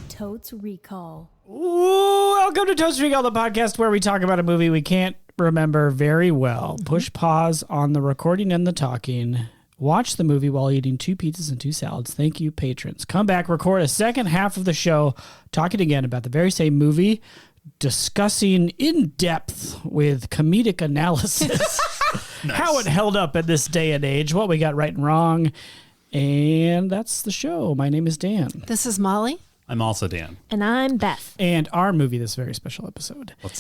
Totes Recall. Ooh, welcome to Totes Recall, the podcast where we talk about a movie we can't remember very well. Push pause on the recording and the talking. Watch the movie while eating 2 pizzas and 2 salads. Thank you, patrons. Come back, record a second half of the show, talking again about the very same movie, discussing in depth with comedic analysis how it held up in this day and age, what we got right and wrong. And that's the show. My name is Dan. This is Molly. I'm also Dan. And I'm Beth. And our movie, this very special episode. What's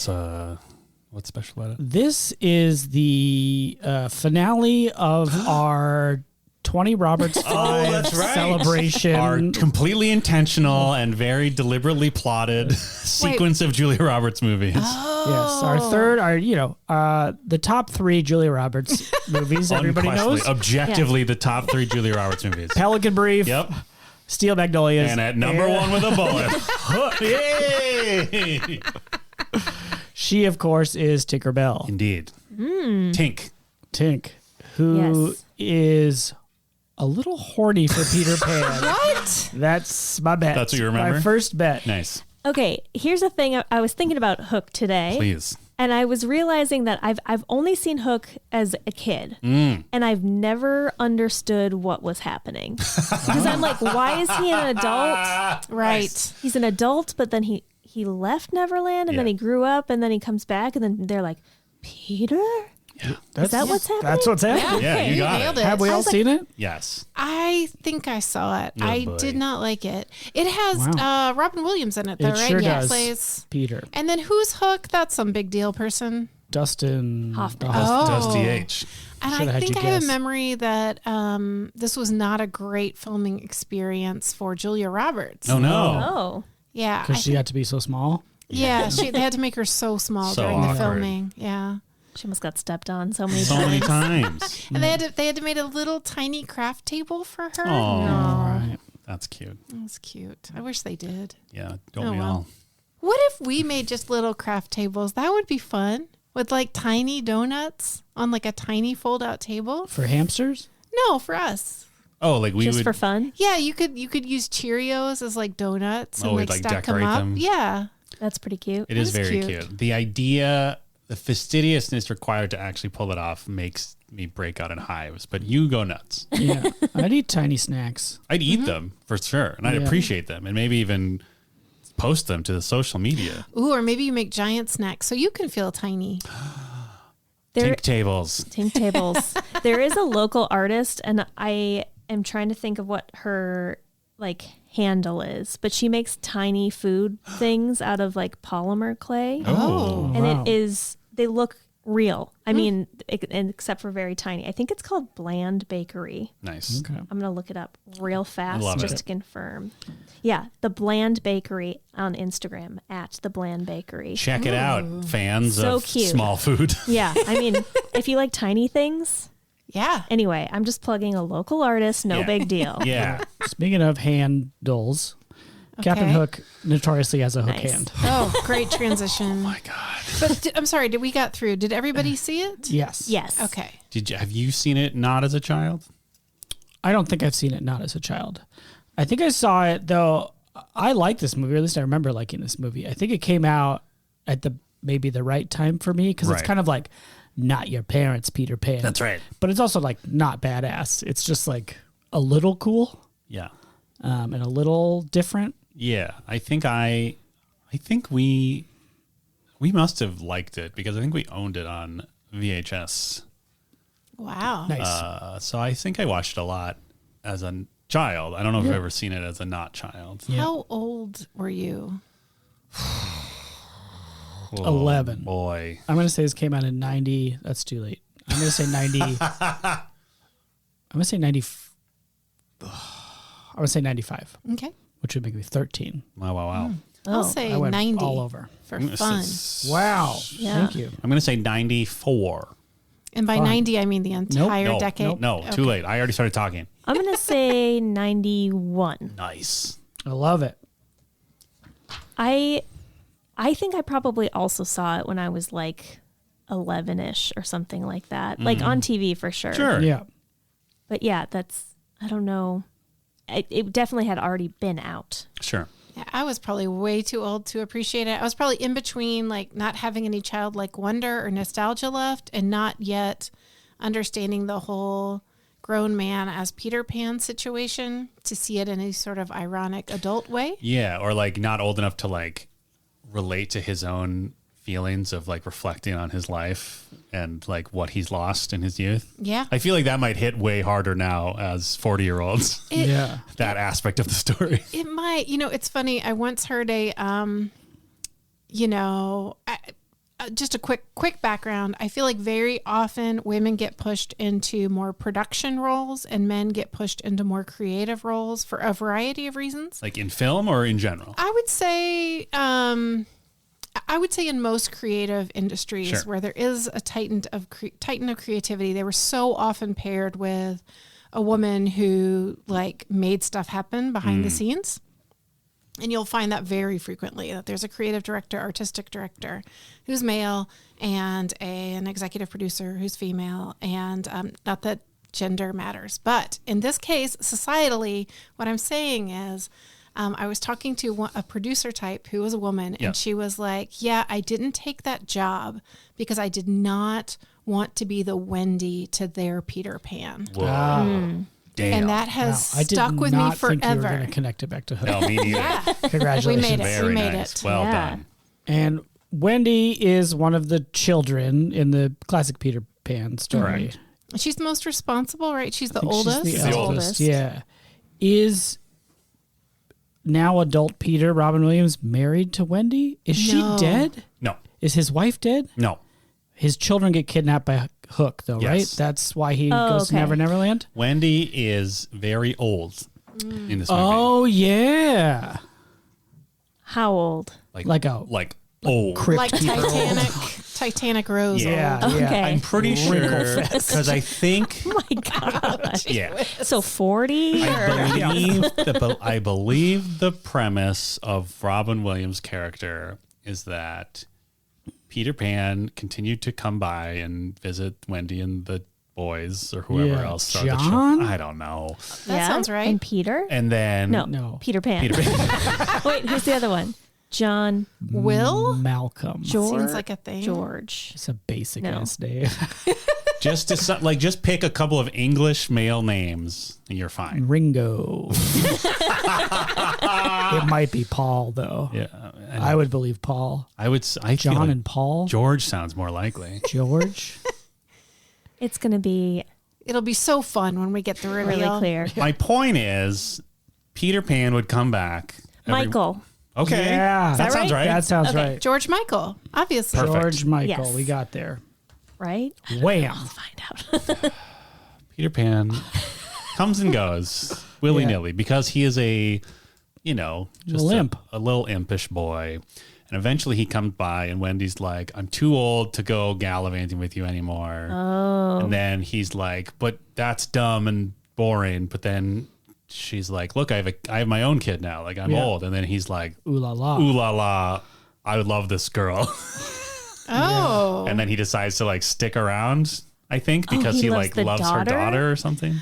special about it? This is the finale of our 20 Roberts 5 that's right. celebration. Our completely intentional and very deliberately plotted sequence of Julia Roberts movies. Yes, our third, the top 3 Julia Roberts movies everybody knows. Objectively, the top 3 Julia Roberts movies. Pelican Brief. Yep. Steel Magnolias. And at number 1 with a bullet. Yay! She, of course, is Tinkerbell. Indeed. Tink, who is a little horny for Peter Pan. What? That's my bet. That's what you remember? My first bet. Nice. Okay, here's the thing. I was thinking about Hook today. Please. And I was realizing that I've only seen Hook as a kid. And I've never understood what was happening. Because I'm like, why is he an adult? Right. He's an adult, but then he left Neverland and then he grew up and then he comes back and then they're like, Peter? Yeah. Is that what's happening? That's what's happening. Yeah, you got nailed it. Have we all seen it? Yes. I think I saw it. Oh, I boy. did not like it. It has Robin Williams in it, though, It right? sure Yeah, does. plays. Peter. And then who's Hook? That's some big deal person. Dustin Hoffman. Dusty H. And Should've I had think you I have guess. a memory that this was not a great filming experience for Julia Roberts. Oh, no. Oh. Yeah. because she got to be so small. Yeah, they had to make her so small So during the awkward. filming. Yeah. She almost got stepped on so many So times. many times. And they had to make a little tiny craft table for her. Oh, Right. that's cute. That's cute. I wish they did. Yeah, don't Oh, we well. all? What if we made just little craft tables? That would be fun. With like tiny donuts on like a tiny fold out table. For hamsters? No, for us. Oh, like we Just would. for fun? Yeah, you could use Cheerios as like donuts and Oh, like we'd, like, stack them decorate up. them. Yeah. That's pretty cute. It is That is very cute. cute. The idea, the fastidiousness required to actually pull it off makes me break out in hives. But you go nuts. Yeah. I'd eat tiny snacks. I'd eat them for sure, and I'd Yeah. appreciate them, and maybe even post them to the social media. Ooh, or maybe you make giant snacks so you can feel tiny. Tink tables. Tink tables. There is a local artist, and I am trying to think of what her handle is, but she makes tiny food things out of like polymer clay, Oh, and wow. they look real. I mean, except for very tiny. I think it's called Bland Bakery. nice. Okay. I'm gonna look it up real fast love just it. to confirm. Yeah, the Bland Bakery on Instagram at the Bland Bakery. Check it out, fans So of cute. small food. Yeah, I mean, if you like tiny things. Yeah. Anyway, I'm just plugging a local artist. No Yeah. big deal. Yeah. Speaking of handles, Captain Okay. Hook notoriously has a hook Nice. hand. Oh, great transition. My God. But I'm sorry, we got through? Did everybody see it? Yes. Yes. Okay. Have you seen it not as a child? I don't think I've seen it not as a child. I think I saw it, though. I like this movie, or at least I remember liking this movie. I think it came out at maybe the right time for me, because it's Right. kind of like not your parents' Peter Pan. That's right. But it's also like not badass. It's just like a little cool Yeah. and a little different. Yeah. I think we must have liked it because I think we owned it on VHS. Wow. Nice. So I think I watched it a lot as a child. I don't know if I've ever seen it as a not child. How old were you? Oh, 11. Boy. I'm going to say this came out in 90. That's too late. I'm going to say 90. I'm going to say 90. I'm going to say 95, Okay. which would make me 13. Wow. I'll Oh, say I went 90 all over. for fun. Wow. Yeah. Thank you. I'm going to say 94. And by Fun. 90, I mean the entire No, decade. No, too Okay. late. I already started talking. I'm going to say 91. Nice. I love it. I think I probably also saw it when I was like 11-ish or something like that. Like on TV for sure. Sure. Yeah. But yeah, I don't know. It definitely had already been out. Sure. Yeah, I was probably way too old to appreciate it. I was probably in between, like not having any childlike wonder or nostalgia left, and not yet understanding the whole grown man as Peter Pan situation to see it in a sort of ironic adult way. Yeah, or like not old enough to like relate to his own feelings of like reflecting on his life and like what he's lost in his youth. Yeah. I feel like that might hit way harder now as 40-year-olds. Yeah. That aspect of the story. It might. It's funny. I once heard just a quick background. I feel like very often women get pushed into more production roles and men get pushed into more creative roles for a variety of reasons. Like in film or in general? I would say in most creative industries Sure. where there is a titan of creativity, they were so often paired with a woman who like made stuff happen behind the scenes. And you'll find that very frequently, that there's a creative director, artistic director who's male, and an executive producer who's female. And not that gender matters. But in this case, societally, what I'm saying is I was talking to a producer type who was a woman, Yeah. and she was like, yeah, I didn't take that job because I did not want to be the Wendy to their Peter Pan. Whoa. Damn. And that has Wow. I did stuck with not me think you were forever. going to connect it back to Hook. No, me neither. Yeah. Congratulations. We made it. Very We made nice. it. Well Yeah. done. And Wendy is one of the children in the classic Peter Pan story. Correct. She's the most responsible, right? She's the I think oldest. She's the the oldest. oldest. Yeah. Is now adult Peter, Robin Williams, married to Wendy? Is No. she dead? No. Is his wife dead? No. His children get kidnapped by Hook, though, Yes. right? That's why he Oh, goes okay. to Neverland? Wendy is very old in this movie. Oh, yeah. How old? Like a old. crypt Like keeper. Titanic Rose. Yeah, old. yeah. Okay. I'm pretty sure Wrinkle because I think Oh my gosh. yeah. So 40? I believe the premise of Robin Williams' character is that Peter Pan continued to come by and visit Wendy and the boys or whoever Yeah. else. Or the John? children. I don't know. That sounds right. And Peter? And then No. Peter Pan. Peter Pan. Wait, who's the other one? John Will? Malcolm. George. Seems like a thing. George. It's a basic No. ass name. just pick a couple of English male names and you're fine. Ringo. It might be Paul, though. Yeah. And I would believe Paul. I feel John like and Paul. George sounds more likely. George. It's going to be It'll be so fun when we get the reveal. really clear. My point is Peter Pan would come back. Michael. Okay. Yeah. That that sounds right? right. That sounds Okay. right. George Michael, obviously. Perfect. George Michael. Yes. We got there. Right? Wham. Find out. Peter Pan comes and goes willy-nilly because he is a, just Little imp. a little impish boy. And eventually he comes by and Wendy's like, I'm too old to go gallivanting with you anymore. Oh. And then he's like, but that's dumb and boring. But then she's like, look, I have my own kid now. Like I'm Yeah. old. And then he's like, Ooh la la. ooh la la, I would love this girl. Oh. And then he decides to like stick around, I think, because he he loves like the loves her daughter? daughter or something.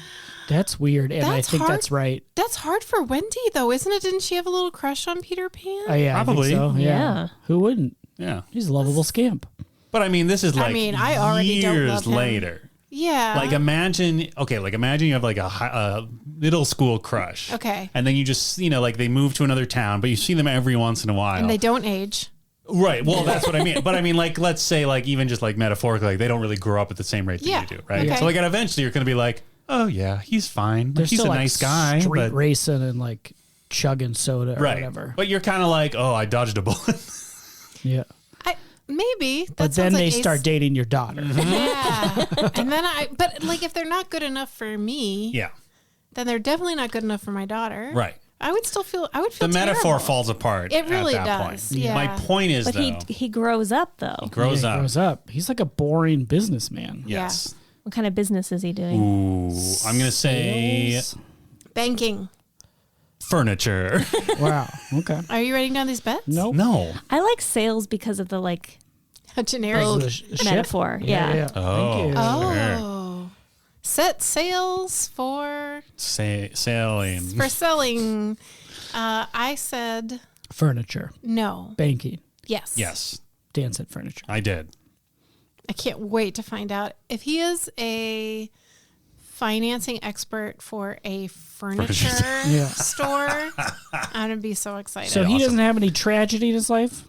That's weird. And I That's think hard. that's right. That's hard for Wendy, though, isn't it? Didn't she have a little crush on Peter Pan? Oh, yeah. Probably. I think so. Yeah. Yeah. Who wouldn't? Yeah. He's a lovable scamp. But I mean, this is like I already don't years love him. later. Yeah. Like imagine you have like a middle school crush. Okay. And then you just, like they move to another town, but you see them every once in a while. and they don't age. Right. Well, that's what I mean. But I mean, like, let's say like even just like metaphorically, like they don't really grow up at the same rate that Yeah. you do. Right. Okay. So like eventually you're going to be like, oh yeah, he's fine. Like, They're he's a still like nice guy. street But, racing and like chugging soda or right. whatever. But you're kind of like, oh, I dodged a bullet. Yeah. Maybe. That But then sounds they like start dating your daughter. Yeah. And then but like if they're not good enough for me, Yeah. then they're definitely not good enough for my daughter. Right. I would feel The metaphor terrible. falls apart. It really at that does, Point. yeah. My point is, But though, he grows up, though. grows Yeah, he up. grows up. He's like a boring businessman. Yes. What kind of business is he doing? Ooh, I'm gonna say Sales? Banking. furniture. Wow. Okay. Are you writing down these bets? Nope. No. I like sales because of the A generic. Oh, the ship? metaphor. Yeah. Oh. Thank you. Oh. set sails for Sailing. selling. I said Furniture. no. Banking. Yes. Yes, Dan said furniture. I did. I can't wait to find out if he is a financing expert for a furniture Yeah. store. I'm gonna be so excited. So he awesome. doesn't have any tragedy in his life?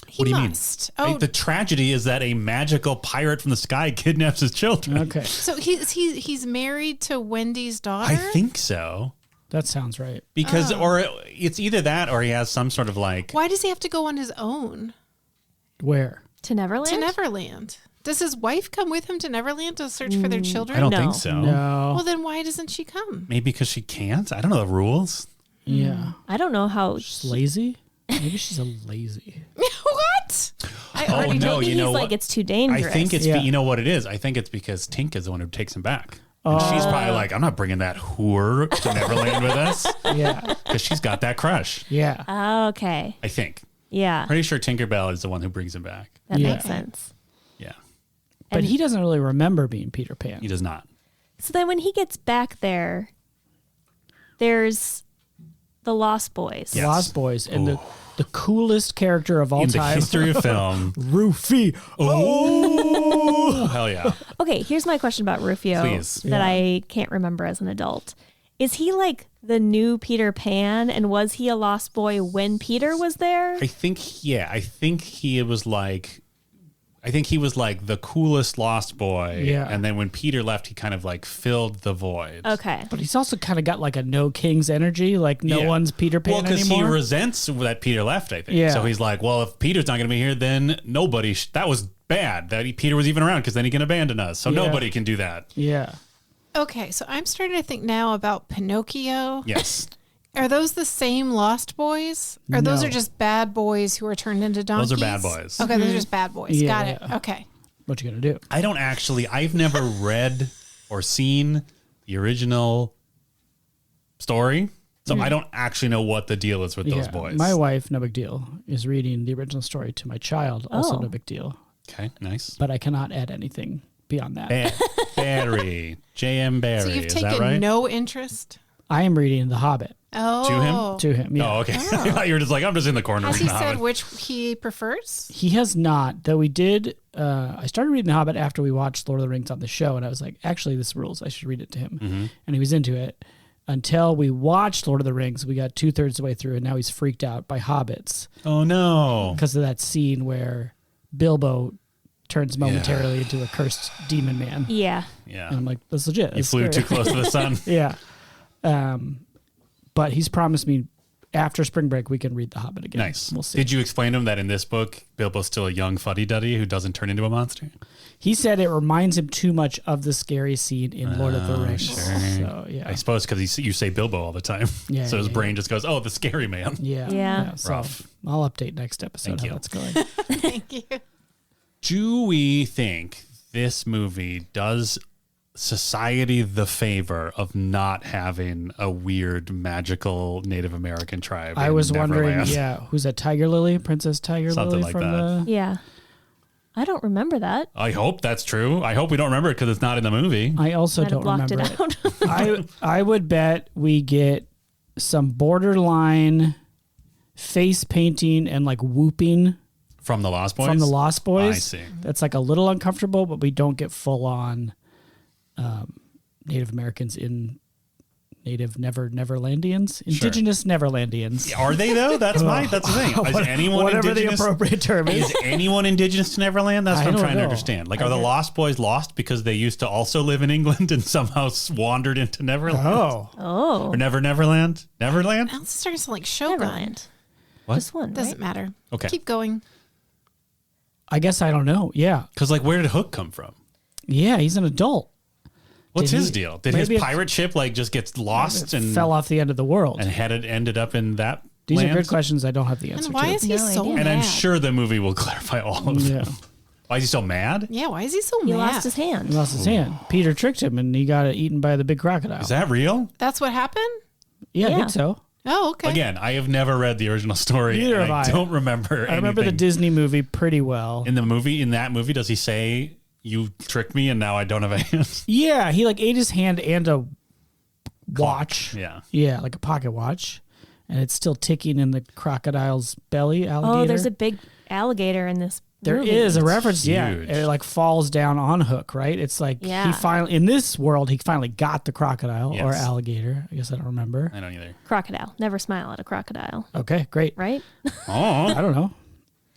he What do you must. mean? Oh, The tragedy is that a magical pirate from the sky kidnaps his children. Okay. so he's married to Wendy's daughter. I think so. That sounds right. Because, or it's either that or he has some sort of like, Why does he have to go on his own Where? To Neverland? to Neverland? Does his wife come with him to Neverland to search for their children? I don't No. think so. No. Well, then why doesn't she come? Maybe because she can't. I don't know the rules. Yeah. I don't know how. She's lazy? Maybe she's a lazy. What? I Oh, already no, maybe you know he's like, what? it's too dangerous. I think it's, Yeah. you know what it is? I think it's because Tink is the one who takes him back. And she's probably like, I'm not bringing that whore to Neverland with us Yeah. because she's got that crush. Yeah. Oh, okay. I think. Yeah. Pretty sure Tinkerbell is the one who brings him back. That Yeah. makes sense. Yeah. But And- he doesn't really remember being Peter Pan. He does not. So then when he gets back there, there's the Lost Boys. Yeah. Lost Boys and the coolest character of all In the time, history of film. Rufio. Oh, hell yeah. Okay, here's my question about Rufio Please. that I can't remember as an adult. Is he like the new Peter Pan, and was he a lost boy when Peter was there? I think, yeah, I think he was like the coolest lost boy. Yeah. And then when Peter left, he kind of like filled the void. Okay. But he's also kind of got like a no king's energy, like no Yeah. one's Peter Pan Well, because he anymore. resents that Peter left, I think. Yeah. So he's like, well, if Peter's not going to be here, then nobody, that was bad that Peter was even around because then he can abandon us. So Yeah. nobody can do that. Yeah. Okay, so I'm starting to think now about Pinocchio. Yes. Are those the same Lost Boys? Or those No. are just bad boys who are turned into donkeys? Those are bad boys. Okay, those are just bad boys. Got it. Yeah. Okay. What you gonna do? I've never read or seen the original story. So I don't actually know what the deal is with those boys. My wife, no big deal, is reading the original story to my child. Also, Oh. no big deal. Okay, nice. But I cannot add anything beyond that. Barry. J.M. Barry. So you've is that taken right? no interest? I am reading The Hobbit Oh. to him. Yeah. Oh, okay. I thought you were just like, I'm just in the corner Has he reading The said Hobbit. which he prefers? He has not, though we did. I started reading The Hobbit after we watched Lord of the Rings on the show, and I was like, actually, this rules. I should read it to him. Mm-hmm. And he was into it until we watched Lord of the Rings. We got 2/3 of the way through, and now he's freaked out by hobbits Oh, no. because of that scene where Bilbo turns momentarily into a cursed demon man. Yeah. Yeah. And I'm like, that's legit. You That's flew scary. too close to the sun. Yeah. But he's promised me after spring break we can read The Hobbit again. Nice. We'll see. Did you explain to him that in this book, Bilbo's still a young fuddy-duddy who doesn't turn into a monster? He said it reminds him too much of the scary scene in Lord of the Rings. sure. So yeah. I suppose because you say Bilbo all the time. Yeah, so his yeah, brain just goes, oh, the scary man. Yeah. Yeah. So Rough. I'll update next episode Thank how you. that's going. Thank you. Do we think this movie does society the favor of not having a weird magical Native American tribe? I in was wondering, Neverland? yeah, who's that Tiger Lily? Princess Tiger Something Lily like from that. the Yeah. I don't remember that. I hope that's true. I hope we don't remember it because it's not in the movie. I also Might have don't blocked remember it it. out. I would bet we get some borderline face painting and like whooping From the Lost Boys? from the Lost Boys. I see. That's like a little uncomfortable, but we don't get full on Native Americans in Native Neverlandians, Indigenous Neverlandians. Are they though? That's the thing. Is anyone Whatever indigenous? the appropriate term is. Is anyone indigenous to Neverland? That's I what I'm don't trying to know. understand. Like, are the Lost Boys lost because they used to also live in England and somehow wandered into Neverland? Oh, Oh. Or Neverland? Neverland? Now it's starting to sound like Shogun. Neverland. What? This one, Doesn't right? matter. Okay. Keep going. I guess I don't know. Yeah, Because, like, where did Hook come from? yeah, he's an adult. What's Did his he- deal? Did his maybe it- pirate ship, like, just get lost and Fell off the end of the world. ended up in that These land? are good questions. I don't have the answer And why to. is he No so idea. mad? And I'm sure the movie will clarify all of Yeah, them. Why is he so mad? Yeah, why is he so He mad? lost his hand. he lost his hand. Peter tricked him, and he got eaten by the big crocodile. Is that real? That's what happened? Yeah, I Yeah. think so. Oh, okay. Again, I have never read the original story. Neither and have I. don't remember I remember the anything. Disney movie pretty well. In that movie, does he say you tricked me and now I don't have a hand. Yeah, he like ate his hand and a watch. Yeah. Yeah, like a pocket watch. And it's still ticking in the crocodile's belly, alligator. Oh, there's a big alligator in this There movie. is a reference, yeah. huge. It like falls down on Hook, right? It's like Yeah. he finally, in this world, he finally got the crocodile or Yes. alligator. I guess I don't remember. I don't either. Crocodile. Never smile at a crocodile, Okay, great. right? Oh, I don't know.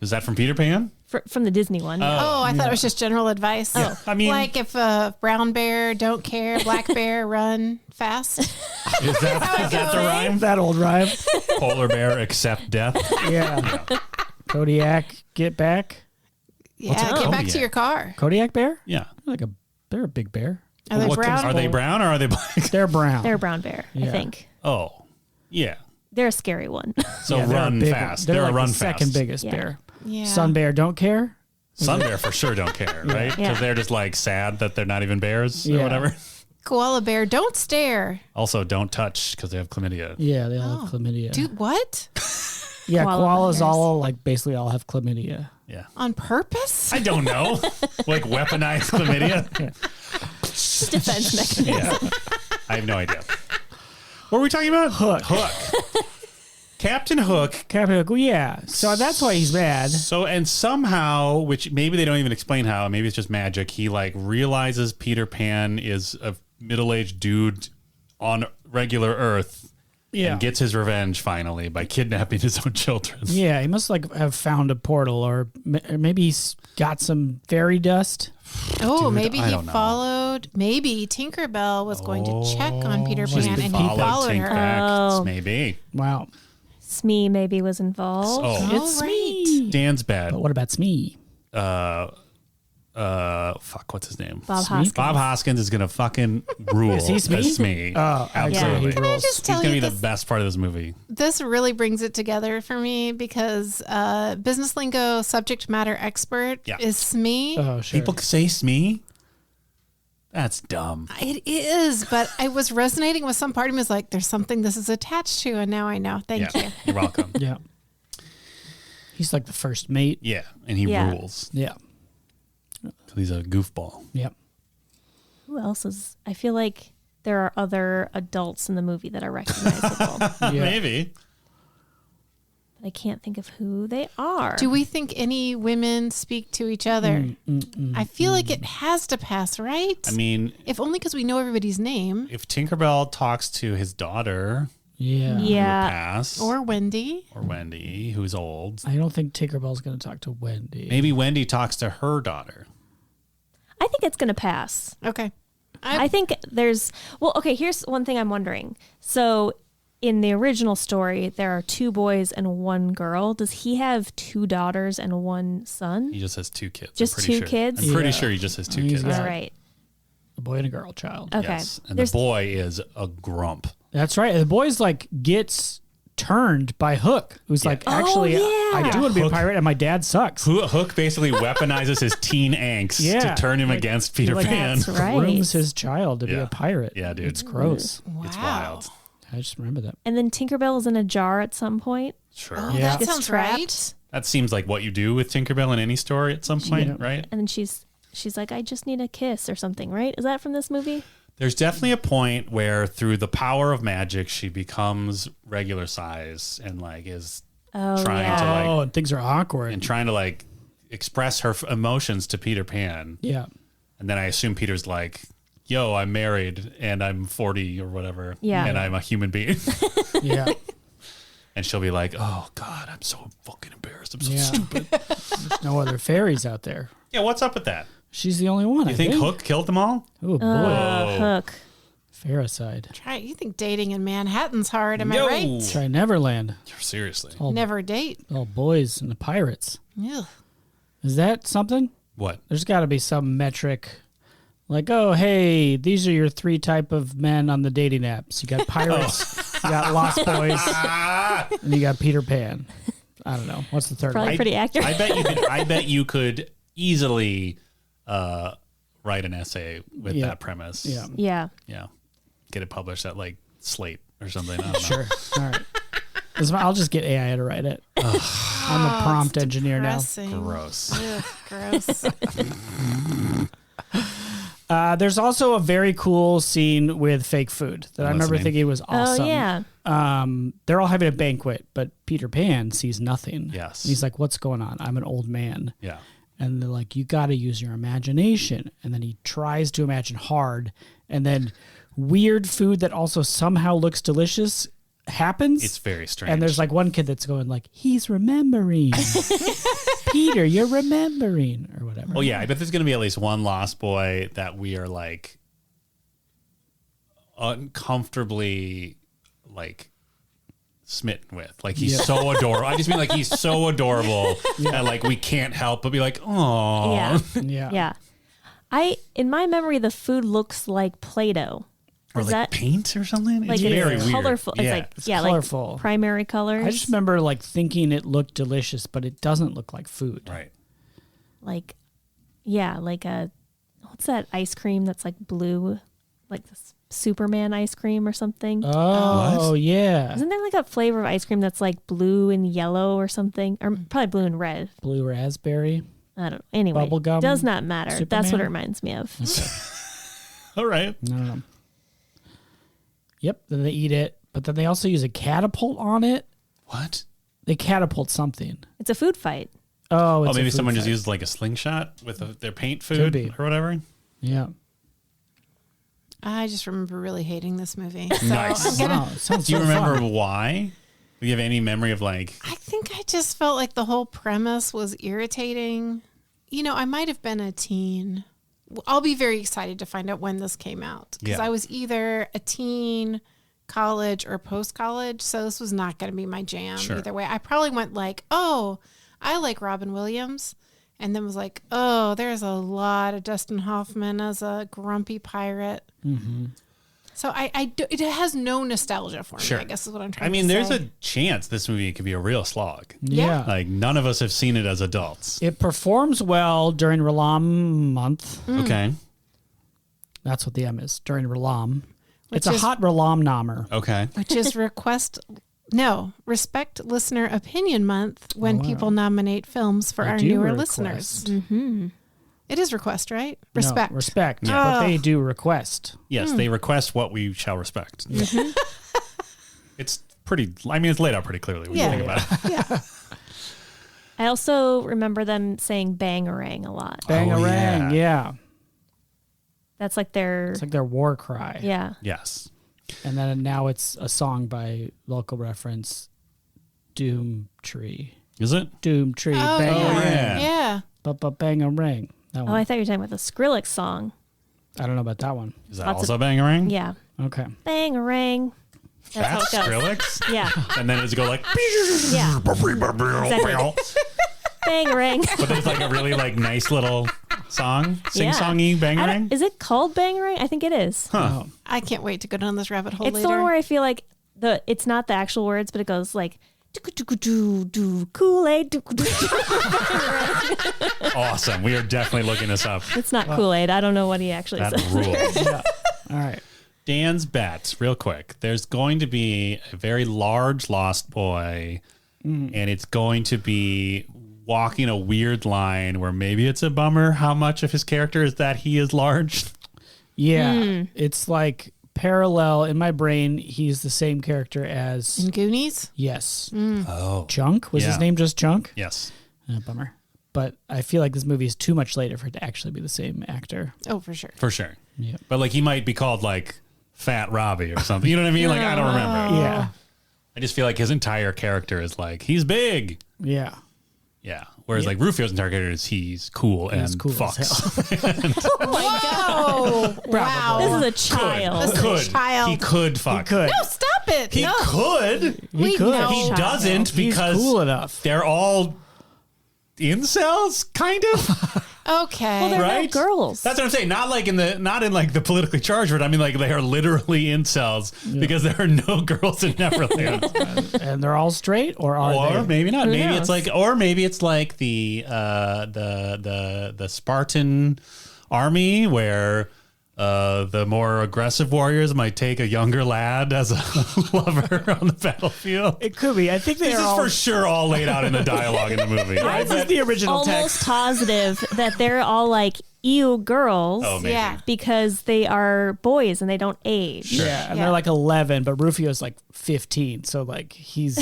is that from Peter Pan? From the Disney one. Oh, I thought it was just general advice. Yeah. I mean- like if a brown bear don't care, black bear run fast. Is that the rhyme? That old rhyme. Polar bear accept death. Yeah. Kodiak, get back. Yeah, a get back Kodiak? to your car. Kodiak bear? Yeah. They're a big bear. Are they What- brown? Are they brown or are they black? They're brown. They're a brown bear, Yeah. I think. Oh, yeah. They're a scary one. So Yeah, they're a run big fast. one. They're like a run the second fast. biggest Yeah. bear. Yeah. Sun bear don't care. Sun bear for sure don't care, right? Because Yeah. they're just like sad that they're not even bears or Yeah. whatever. Koala bear don't stare. Also, don't touch because they have chlamydia. Yeah, they all Oh. have chlamydia. Dude, what? Yeah, Koala koalas bears. all like basically all have chlamydia. Yeah. On purpose? I don't know. Like weaponized chlamydia. Defense mechanism. Yeah. I have no idea. What were we talking about? Hook. Captain Hook. Captain Hook. Well, yeah. So that's why he's mad. So, and somehow, which maybe they don't even explain how, maybe it's just magic, he like realizes Peter Pan is a middle-aged dude on regular Earth Yeah. and gets his revenge finally by kidnapping his own children. Yeah, he must like have found a portal, or maybe he's got some fairy dust. Oh, Dude, maybe I he don't know. followed. Maybe Tinkerbell was going to check on Peter Just Pan and he followed Tink her. back. Oh. Maybe. Wow. Smee maybe was involved. Oh, It's right. me. Dan's bad. But what about Smee? Fuck, what's his name? Bob Smee? Hoskins. Bob Hoskins is gonna fucking rule. Is he Smee? as Smee. Oh, absolutely. yeah, Can I just He's tell gonna you be the this? best part of this movie. This really brings it together for me because business lingo subject matter expert Yeah. is Smee. Oh, sure. People say Smee. That's dumb. It is, but I was resonating with some part of me was like, there's something this is attached to, and now I know. Thank you. You're welcome. Yeah. He's like the first mate. Yeah, and he Yeah. rules. Yeah. 'Cause he's a goofball. Yeah. Who else is? I feel like there are other adults in the movie that are recognizable. Yeah. Maybe. but I can't think of who they are. Do we think any women speak to each other? I feel like it has to pass, right? I mean, if only because we know everybody's name. if Tinkerbell talks to his daughter, Yeah. Yeah. Pass, Or Wendy. or Wendy, who's old. I don't think Tinkerbell's going to talk to Wendy. Maybe Wendy talks to her daughter. I think it's going to pass. Okay. I think there's, well, okay, here's one thing I'm wondering. So in the original story, there are 2 boys and 1 girl. Does he have 2 daughters and 1 son? He just has 2 kids. Just I'm pretty 2 sure. kids? I'm pretty Yeah. sure he just has 2 He's kids. got- All right. A boy and a girl child. Okay. Yes. And There's- the boy is a grump. That's right. The boy's like gets turned by Hook, who's like, actually, yeah. I do want to be a Hook- pirate, and my dad sucks. Hook basically weaponizes his teen angst Yeah. to turn him Like- against Peter like- Pan. That's right. Grooms his child to be Yeah. a pirate. Yeah, dude. It's gross. Wow. It's wild. I just remember that. And then Tinkerbell is in a jar at some point. Sure. Oh, Yeah. that Gets sounds trapped. right. That seems like what you do with Tinkerbell in any story at some point, Yeah. right? And then she's like, I just need a kiss or something, right? Is that from this movie? There's definitely a point where through the power of magic, she becomes regular size and like is Oh, trying yeah. to like Oh, and things are awkward. and trying to like express her emotions to Peter Pan. Yeah. And then I assume Peter's like, yo, I'm married and I'm 40 or whatever. Yeah. And I'm a human being. Yeah. And she'll be like, oh God, I'm so fucking embarrassed. I'm so Yeah. stupid. There's no other fairies out there. Yeah, what's up with that? She's the only one. You I think Hook killed them all? Oh, boy. Whoa. Hook. Fairicide. Try. You think dating in Manhattan's hard? Am No. I right? Try Neverland. Seriously. All, Never date. all boys and the pirates. Ugh. Is that something? What? There's got to be some metric. Like, oh, hey, these are your 3 type of men on the dating apps. You got pirates, you got Lost Boys, and you got Peter Pan. I don't know. What's the third Probably one? pretty accurate. I bet you could easily write an essay with Yeah. that premise. Yeah. Yeah. Yeah. Get it published at like Slate or something. I don't know. Sure. All right. I'll just get AI to write it. Oh, I'm a prompt engineer now. Gross. Ugh, gross. There's also a very cool scene with fake food that I remember listening. thinking was awesome. Oh yeah. They're all having a banquet, but Peter Pan sees nothing. Yes. And he's like, what's going on? I'm an old man. Yeah. And they're like, you got to use your imagination. And then he tries to imagine hard. And then weird food that also somehow looks delicious happens. It's very strange. And there's like one kid that's going like, he's remembering. Peter, you're remembering or whatever. Well, yeah, I bet there's going to be at least one Lost Boy that we are like uncomfortably like smitten with. Like he's so adorable. I just mean like he's so adorable that like we can't help but be like, oh. Yeah. Yeah. Yeah. In my memory, the food looks like Play-Doh. Or Is like that paint or something. like It's very it's weird. colorful? Yeah. It's like colorful. like primary colors. I just remember like thinking it looked delicious, but it doesn't look like food. Right. like like a what's that ice cream that's like blue, like the Superman ice cream or something? Oh, yeah. Isn't there like a flavor of ice cream that's like blue and yellow or something, or probably blue and red? Blue raspberry. I don't know. Anyway, Bubblegum does not matter. That's what Superman? it reminds me of. All right. No. Yep. Then they eat it, but then they also use a catapult on it. What? They catapult something. It's a food fight. Oh, it's Oh, maybe a food someone just fight. used like a slingshot with their paint Could food be. or whatever. Yeah. I just remember really hating this movie. So Nice. I'm gonna, Wow, sounds Do you so remember fun. why? Do you have any memory of like? I think I just felt like the whole premise was irritating. You know, I might have been a teen. I'll be very excited to find out when this came out because Yeah. I was either a teen, college, or post-college. So this was not going to be my jam Sure. either way. I probably went like, oh, I like Robin Williams. And then was like, oh, there's a lot of Dustin Hoffman as a grumpy pirate. Mm-hmm. So it has no nostalgia for me, Sure. I guess is what I'm trying I to mean, say. there's a chance this movie could be a real slog. Yeah. Like none of us have seen it as adults. It performs well during Ralam month. Okay. That's what the M is, during Ralam. Which It's a is- hot Ralam nommer. Okay. which is Respect Listener Opinion Month when people nominate films for They our do newer request. listeners. It is request, right? Respect. No, respect. Yeah. But they do request. Yes, they request what we shall respect. It's pretty. I mean, it's laid out pretty clearly when Yeah. you think about it. Yeah. I also remember them saying "bangarang" a lot. Bangarang, yeah. yeah. That's like their It's like their war cry. yeah. Yes. And then now it's a song by local reference, Doom Tree. Is it? Doom Tree, Oh, Bangarang. yeah. Yeah. Bangarang. That Oh, one. I thought you were talking about the Skrillex song. I don't know about that one. Is that Lots also of- Bangarang? Yeah, Okay. bangarang. That's how it goes. Skrillex? Yeah, And then it's go like, yeah. Bangarang. but there's like a really like nice little song, Yeah. sing-songy I Bangarang. don't- Is it called bangarang? I think it is. Huh. I can't wait to go down this rabbit hole It's later. the one where I feel like it's not the actual words, but it goes like do Kool-Aid. Awesome. We are definitely looking this up. It's not Kool-Aid. I don't know what he actually That says. rules. All right. Dan's bet, real quick. There's going to be a very large lost boy, and it's going to be walking a weird line where maybe it's a bummer how much of his character is that he is large. Yeah. It's like parallel in my brain. He's the same character as, In Goonies? yes, Oh. Chunk. Was his Yeah. name just Chunk? Yes. Bummer. But I feel like this movie is too much later for it to actually be the same actor. Oh, for sure. For sure. Yeah. But like he might be called like Fat Robbie or something. You know what I mean? Like I don't remember. Yeah. I just feel like his entire character is like he's big. Yeah. Yeah. Whereas like Rufio's entire character is he's cool and cool as fucks. Oh, wow. This is a child. Could. child. He could fuck. Could. No, stop it. He no. could. He could. know. He doesn't He's because cool enough. they're all incels, kind of. Okay. Well, they're Right? not girls. That's what I'm saying. Not in like the politically charged word. I mean, like they are literally incels because there are no girls in Neverland. And they're all straight, or are Or they? maybe not. Who Maybe knows? it's like, or maybe it's like the Spartan army where The more aggressive warriors might take a younger lad as a lover on the battlefield. It could be. I think This is for sure all laid out in the dialogue in the movie. This is the original Almost text. positive that they're all like ew girls Oh, maybe. Yeah. because they are boys and they don't age. Yeah, and Yeah. they're like 11, but Rufio's like 15 . So like he's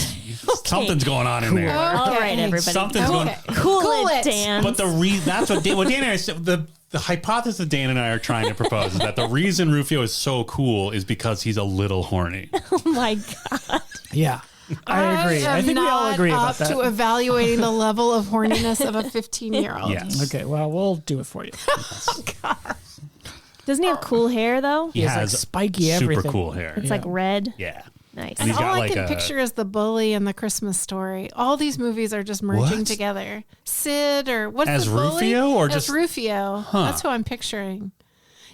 Something's going on in there. All Okay. right, everybody. Something's going Okay. Cool it, Dan. But that's what Dan and I said. The hypothesis Dan and I are trying to propose is that the reason Rufio is so cool is because he's a little horny. Oh my God. yeah. I agree. I think we all agree about up that. to evaluating the level of horniness of a 15-year-old. Yes. Okay, well, we'll do it for you. Doesn't he have cool hair though? He has, like, has spiky super everything. cool hair. It's like red. Yeah. Nice. And he's All got I like can a picture is the bully and the Christmas Story. All these movies are just merging What? together. Sid or what's As the bully? Rufio or As just- Rufio. That's who I'm picturing.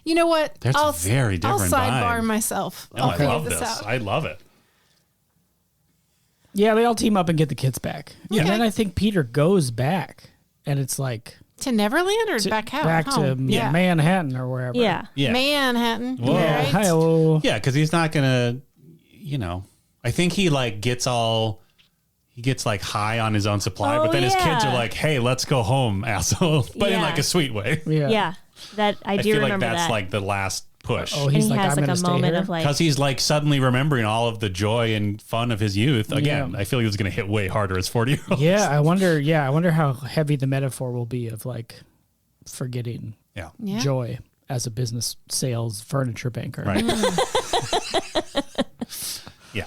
You know what? That's a very different I'll sidebar vibe. myself. No, I'll I figure love this this. out. I love it. Yeah, they all team up and get the kids back. Yeah. And then I think Peter goes back, and it's like To Neverland or back out? back to home? Yeah. Manhattan or wherever. Yeah. Yeah. Manhattan. Whoa. Yeah. Right? Hi-oh. Yeah, because he's not gonna, I think he like gets like high on his own supply, Oh, but then his kids yeah. are like, "Hey, let's go home, asshole," but in Yeah. like a sweet way. Yeah. Yeah. That I I do feel like remember that's that. like the last push. Oh, and he's he like, has I'm like going a to stay moment here. of like Because he's like suddenly remembering all of the joy and fun of his youth. Again, Yeah. I feel like it was going to hit way harder as 40-year-old. Yeah, I wonder how heavy the metaphor will be of like forgetting Yeah. Yeah. joy as a business sales furniture banker. Right. Yeah.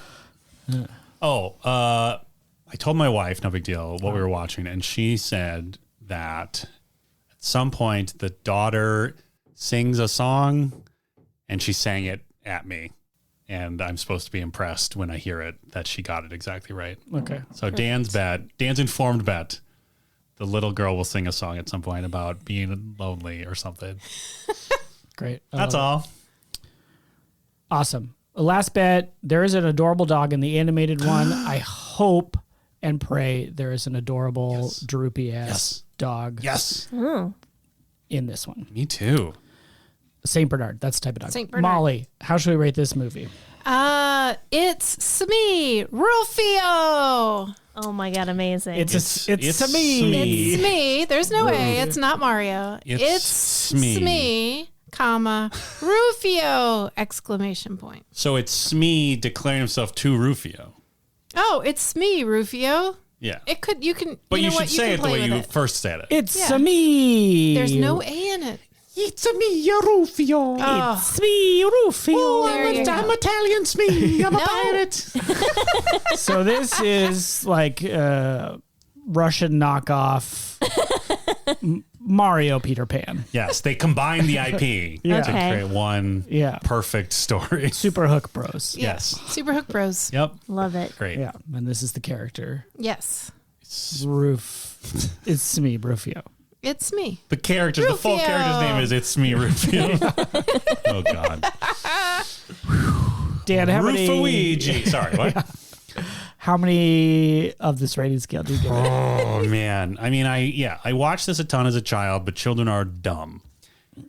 Oh, I told my wife, no big deal, what we were watching, and she said that at some point the daughter sings a song and she sang it at me. And I'm supposed to be impressed when I hear it that she got it exactly right. Okay. So Dan's informed bet, the little girl will sing a song at some point about being lonely or something. Great. I That's love it. all. Awesome. Last bet, there is an adorable dog in the animated one. I hope and pray there is an adorable droopy ass Yes. dog Yes. in this one. Me too. Saint Bernard. That's the type of dog. Saint Bernard. Molly, how should we rate this movie? It's me, Rufio. oh my God, amazing. It's it's me. It's me. There's no A. It's not Mario. It's me. me, comma, Rufio, exclamation point. So it's Smee declaring himself to Rufio. Oh, it's me, Rufio. Yeah. It could, you can, But you, know should what? say can it the play way with you it. first said it. It's Yeah. me. There's no A in it. It's me, Rufio. Oh. It's me, Rufio. There you go. Italian Smee. I'm No. pirate. So this is like Russian knockoff Mario Peter Pan. Yes, they combined the IP Yeah. to Okay. create one Yeah. perfect story. Super Hook Bros. Yes. Super Hook Bros. Yep. Love it. Great. Yeah, and this is the character. Yes. It's me, Rufio. It's me. The character, the full Rufio. character's name is It's Me, Rufio. Oh, God. Dan, Rufuigi. Sorry, what? how many of this rating scale do you give it? Oh, man. I mean, I watched this a ton as a child, but children are dumb.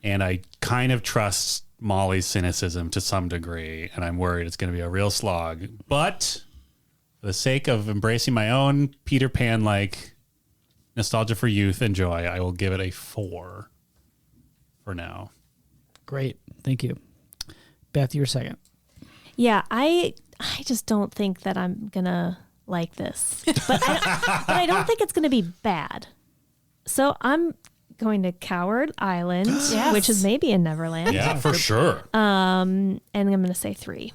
And I kind of trust Molly's cynicism to some degree, and I'm worried it's going to be a real slog. But for the sake of embracing my own Peter Pan-like nostalgia for youth and joy, I will give it a 4 for now. Great, thank you. Beth, you're second. Yeah, I just don't think that I'm gonna like this, but I don't think it's gonna be bad. So I'm going to Coward Island, Yes. which is maybe in Neverland, Yeah, for sure. and I'm gonna say 3.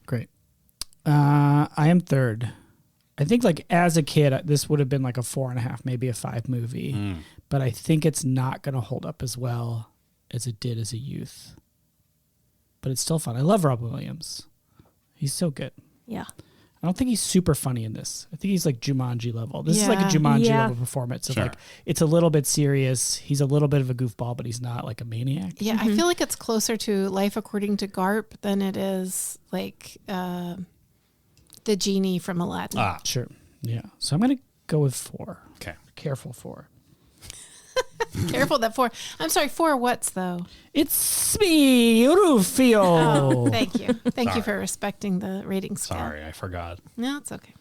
Great. I am third. I think like as a kid, this would have been like a 4.5, maybe a 5 movie, but I think it's not going to hold up as well as it did as a youth. But it's still fun. I love Robin Williams. He's so good. Yeah, I don't think he's super funny in this. I think he's like Jumanji level. This is like a Yeah. Jumanji Yeah. level performance. Of Sure. like it's a little bit serious. He's a little bit of a goofball, but he's not like a maniac. Yeah, I feel like it's closer to Life According to Garp than it is like the genie from Aladdin. Ah, Sure. Yeah. So I'm gonna go with 4. okay. Careful 4. Careful that 4. I'm sorry, 4 what's though? It's me, Rufio. Oh, thank you. Thank you for respecting the rating scale. Sorry, I forgot. No, it's okay.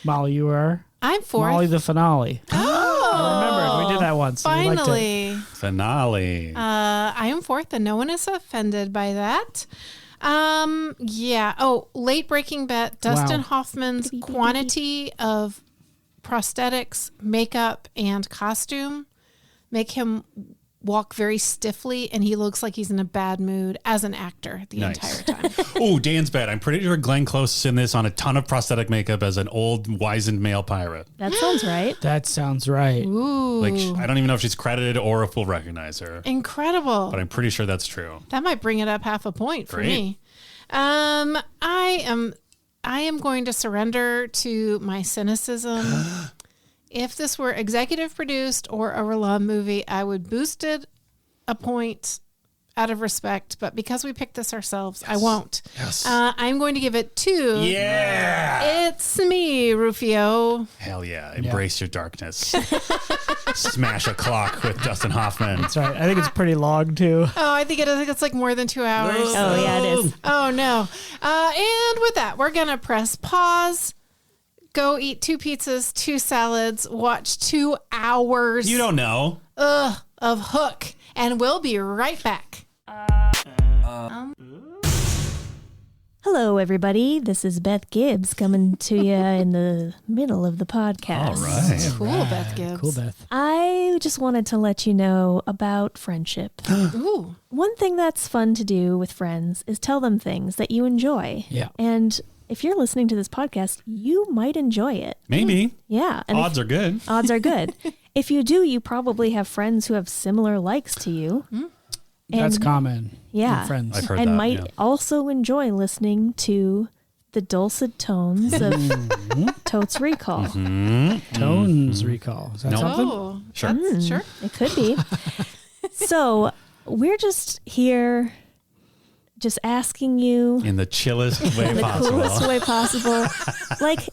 Molly, you are? I'm 4th. Molly the finale. Oh, I remember, we did that once. We liked it. finally. Finale. I am 4th, and no one is offended by that. Yeah. Oh, late breaking bet. Dustin Wow. Hoffman's quantity of prosthetics, makeup, and costume make him walk very stiffly, and he looks like he's in a bad mood as an actor the entire time. Oh, Dan's bet. I'm pretty sure Glenn Close is in this on a ton of prosthetic makeup as an old wizened male pirate. That sounds right. That sounds right. Ooh, Like, I don't even know if she's credited or if we'll recognize her, incredible. but I'm pretty sure that's true. That might bring it up half a point for Great. me. I am going to surrender to my cynicism. If this were executive produced or a R'Lum movie, I would boost it a point out of respect. But because we picked this ourselves, I won't. Yes. I'm going to give it 2. Yeah. It's me, Rufio. Hell yeah. Embrace your darkness. Smash a clock with Dustin Hoffman. That's right. I think it's pretty long, too. Oh, I think it's like more than 2 hours. Oh, yeah, it is. Oh, no. And with that, we're going to press pause, go eat 2 pizzas, 2 salads, watch 2 hours You don't know. of Hook, and we'll be right back. Hello, everybody. This is Beth Gibbs coming to you in the middle of the podcast. All right. Cool, Beth Gibbs. Cool, Beth. I just wanted to let you know about friendship. Ooh. One thing that's fun to do with friends is tell them things that you enjoy. Yeah. And if you're listening to this podcast, you might enjoy it. Maybe. Yeah. And Odds are good. odds are good. If you do, you probably have friends who have similar likes to you. That's And- common. Yeah. With friends. I've heard and that. might yeah. also enjoy listening to the dulcet tones of Totes Recall. Tones recall. Is that Nope. something? Oh, Sure. that's- sure. It could be. So we're just here just asking you In the chillest way the possible. coolest way possible. Like,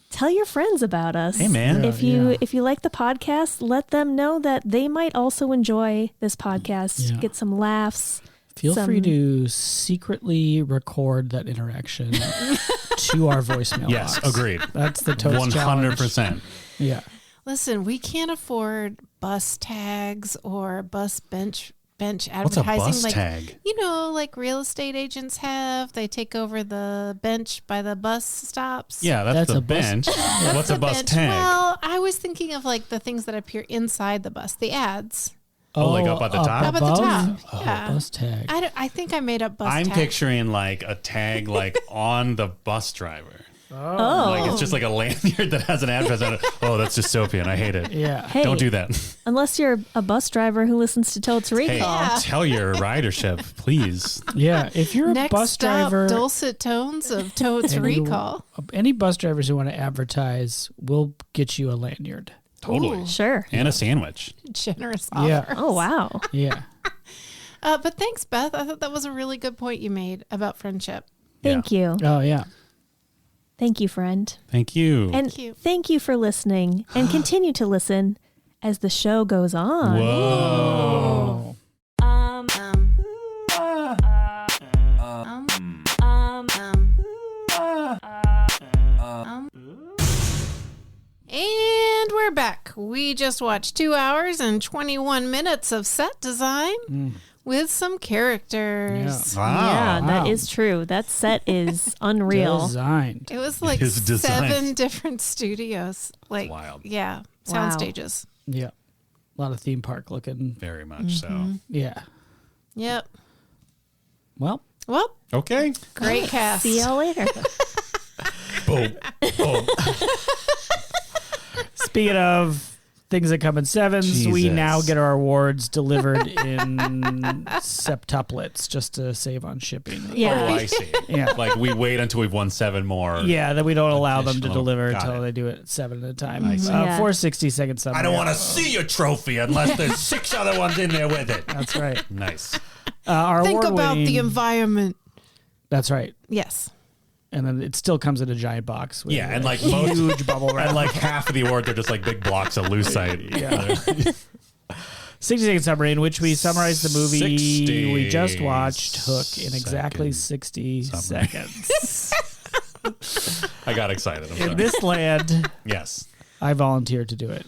tell your friends about us. Hey, man. If you like the podcast, let them know that they might also enjoy this podcast. Yeah. Get some laughs. Feel some- free to secretly record that interaction to our voicemail Yes, box. agreed. That's the Totes challenge. 100%. Yeah. Listen, we can't afford bus tags or bus bench What's a advertising. bus like, tag? You know, like real estate agents have. They take over the bench by the bus stops. Yeah, that's That's the a bus- bench. What's a The bus bench. tag? Well, I was thinking of like the things that appear inside the bus, the ads. Oh, like up at the top? Up at the above? top. Oh, Yeah. bus tag. I think I made up bus I'm tag. picturing like a tag like on the bus driver. Oh. Like it's just like a lanyard that has an address on it. Oh, that's dystopian. I hate it. Yeah. Hey, Don't do that. unless you're a bus driver who listens to Totes Recall. Hey, tell your ridership, please. Yeah. If you're a Next bus driver, up, dulcet tones of Totes and you- Recall. any bus drivers who want to advertise, we'll get you a lanyard. Totally. Ooh. Sure. And a sandwich. Generous offer. Yeah. Oh, wow. Yeah. But thanks, Beth. I thought that was a really good point you made about friendship. Thank you. Oh, yeah. Thank you, friend. Thank you. And you. thank you for listening and continue to listen as the show goes on. Whoa. And we're back. We just watched 2 hours and 21 minutes of set design with some characters. Wow. Yeah, that is true. That set is unreal. Designed. It was like His design. 7 different studios. Like, wild. yeah, Wow. sound stages. Yeah. A lot of theme park looking. Very much so. Yeah. Yep. Well, Well, Okay. great cast. See y'all later. Boom. Boom. speaking of things that come in sevens, we Jesus. now get our awards delivered in septuplets just to save on shipping. Oh, Yeah. I see. Yeah. Like we wait until we've won 7 more. Yeah, that we don't allow them to Additional. deliver Got until it. they do it 7 at a time. I see. Yeah. 460-second summary. I don't want to see your trophy unless there's 6 other ones in there with it. That's right. Nice. Our Think about award-winning- the environment. That's right. Yes. And then it still comes in a giant box. With and like huge bubble wrap. And like half of the award, they're just like big blocks of lucite. Yeah. 60-second summary in which we summarize the movie 60 we just watched, Hook, in exactly 60 seconds. I got excited. I'm sorry. In this land, Yes. I volunteered to do it.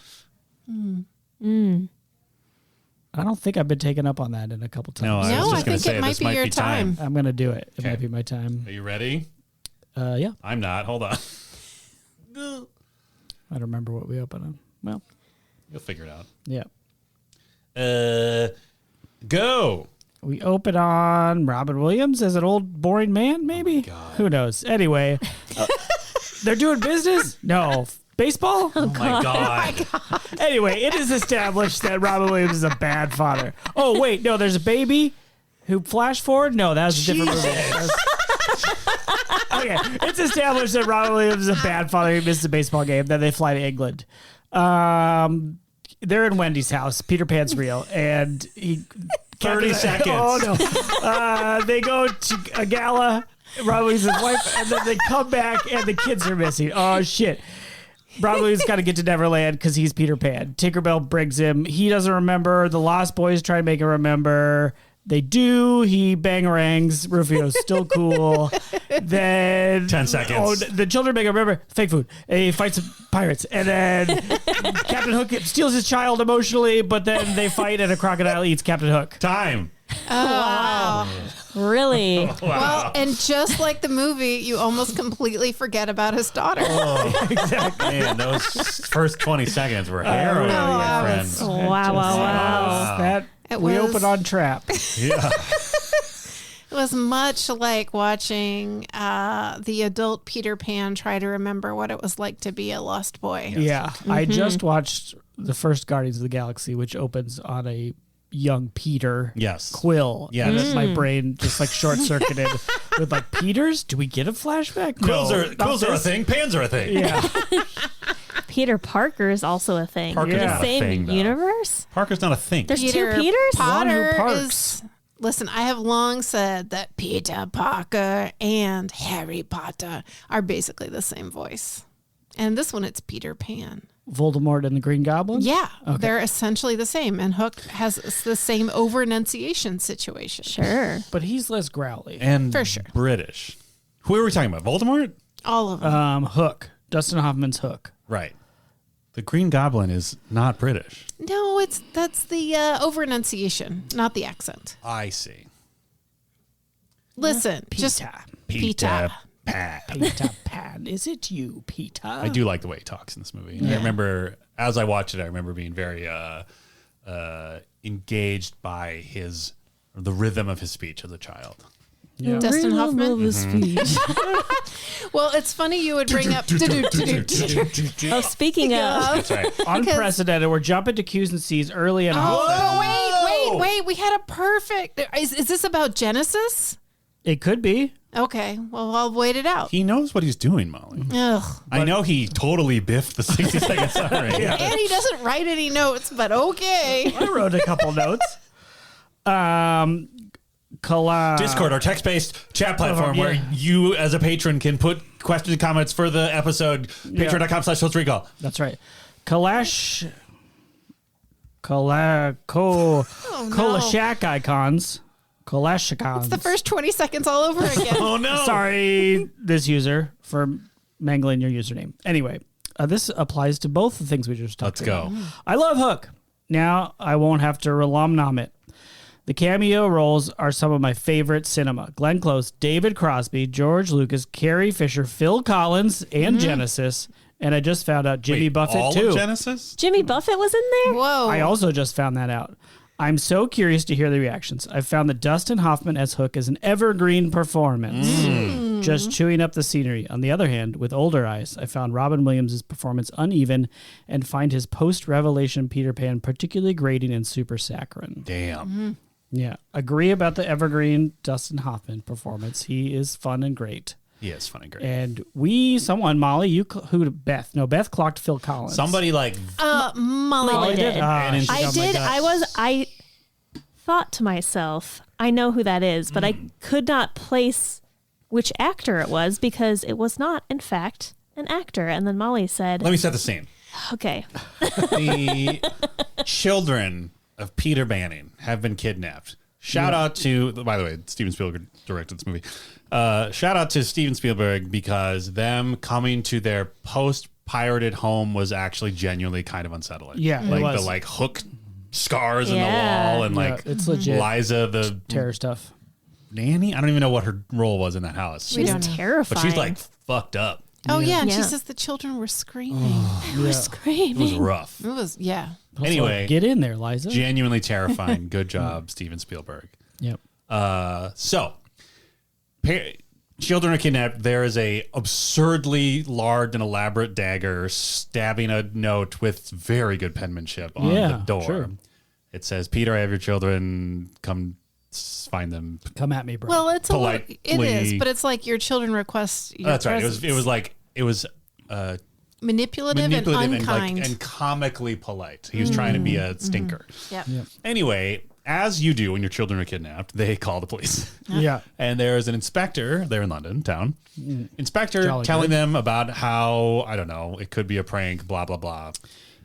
I don't think I've been taken up on that in a couple times. No, I was just going to say it might this be might your be time. I'm going to do it. It Okay. might be my time. Are you ready? Yeah. I'm not. Hold on. I don't remember what we opened on. Well, You'll figure it out. yeah. Go. We open on Robin Williams as an old boring man, maybe? Who knows? Anyway, they're doing business? No. Baseball? Oh my God. Anyway, it is established that Robin Williams is a bad father. Oh, wait. No, there's a baby who flash forward? No, that was a different movie. Okay. It's established that Robin Williams is a bad father who misses a baseball game. Then they fly to England. They're in Wendy's house. Peter Pan's real. And he... 30 seconds. Oh, no. They go to a gala. Robin Williams' wife. And then they come back and the kids are missing. Oh, shit. Robin Williams got to get to Neverland because he's Peter Pan. Tinkerbell brings him. He doesn't remember. The Lost Boys try to make him remember. They do. He bangerangs. Rufio's still cool. Then 10 seconds. Oh, the children make him remember fake food. And he fights some pirates. And then Captain Hook steals his child emotionally, but then they fight and a crocodile eats Captain Hook. Time. Wow. Really? Well, and just like the movie, you almost completely forget about his daughter. Exactly. Man, those first 20 seconds were harrowing, my friend. Wow. We open on Trap. Yeah. It was much like watching the adult Peter Pan try to remember what it was like to be a lost boy. Yeah. I just watched the first Guardians of the Galaxy, which opens on a young Peter Quill. Yes. And my brain just like short circuited with like, Peters? Do we get a flashback? Quills No, are a thing. Pans are a thing. Yeah. Peter Parker is also a thing. Parker's The not a same thing, though. universe? Parker's not a thing. There's Peter two Peters? One who Potter parks. is. Listen, I have long said that Peter Parker and Harry Potter are basically the same voice. And this one, it's Peter Pan. Voldemort and the Green Goblin? Yeah, they're essentially the same. And Hook has the same over-enunciation situation. Sure. But he's less growly. And For sure. British. Who are we talking about? Voldemort? All of them. Hook. Dustin Hoffman's Hook. Right. The Green Goblin is not British. No, that's the over-enunciation, not the accent. I see. Listen, just Peter. Pan. Peter Pan. Is it you, Peter? I do like the way he talks in this movie. I remember, as I watched it, I remember being very engaged by the rhythm of his speech as a child. Yeah. Dustin Hoffman. Mm-hmm. Well, it's funny you would bring up. Oh, speaking of, That's right. Unprecedented. We're jumping to Q's and C's early and often. Oh, wait. We had a perfect. Is this about Genesis? It could be. Okay. Well, I'll wait it out. He knows what he's doing, Molly. Ugh. I know he totally biffed the 60-second summary. And he doesn't write any notes, but okay. I wrote a couple notes. Discord, our text-based chat platform Yeah. where you as a patron can put questions and comments for the episode. Patreon.com/TotesRecall. That's right. Kolashak icons. Kolashikons. It's the first 20 seconds all over again. Oh, no. Sorry, this user, for mangling your username. Anyway, this applies to both the things we just talked about. Let's go. I love Hook. Now I won't have to nom it. The cameo roles are some of my favorite cinema. Glenn Close, David Crosby, George Lucas, Carrie Fisher, Phil Collins, and Genesis. And I just found out Jimmy Buffett, all too. Of Genesis? Jimmy Buffett was in there? Whoa. I also just found that out. I'm so curious to hear the reactions. I found that Dustin Hoffman as Hook is an evergreen performance, just chewing up the scenery. On the other hand, with older eyes, I found Robin Williams' performance uneven and find his post-revelation Peter Pan particularly grating and super saccharine. Damn. Yeah, agree about the evergreen Dustin Hoffman performance. He is fun and great. He is funny, great. And Molly, Beth? No, Beth clocked Phil Collins. Somebody like Molly did. And I did. I thought to myself, I know who that is, but I could not place which actor it was because it was not, in fact, an actor. And then Molly said, Let me set the scene. okay. The children of Peter Banning have been kidnapped. Shout out to, by the way, Steven Spielberg directed this movie. Shout out to Steven Spielberg because them coming to their post-pirated home was actually genuinely kind of unsettling. Yeah, it like was. the like hook scars in the Yeah. wall and like it's legit. Liza the Terror stuff. nanny. I don't even know what her role was in that house, She was don't know. terrifying. but she's like fucked up. Oh yeah, and she Yeah. says the children were screaming. they were It was screaming. rough. It was Also, Anyway, get in there, Liza. genuinely terrifying. Good job, Steven Spielberg. Yep. So, children are kidnapped. There is a absurdly large and elaborate dagger stabbing a note with very good penmanship on the door. Sure. It says, "Peter, I have your children. Come find them." Come at me, bro. Well, it's a little, it Politely- is, but it's like your children request. Your That's right. presence. It was manipulative, manipulative and and unkind. and comically polite. He was trying to be a stinker. Yep. Anyway, as you do when your children are kidnapped, they call the police. yeah. And there's an inspector there in London town. Inspector Jolly telling good. them about how, I don't know, it could be a prank, blah, blah, blah.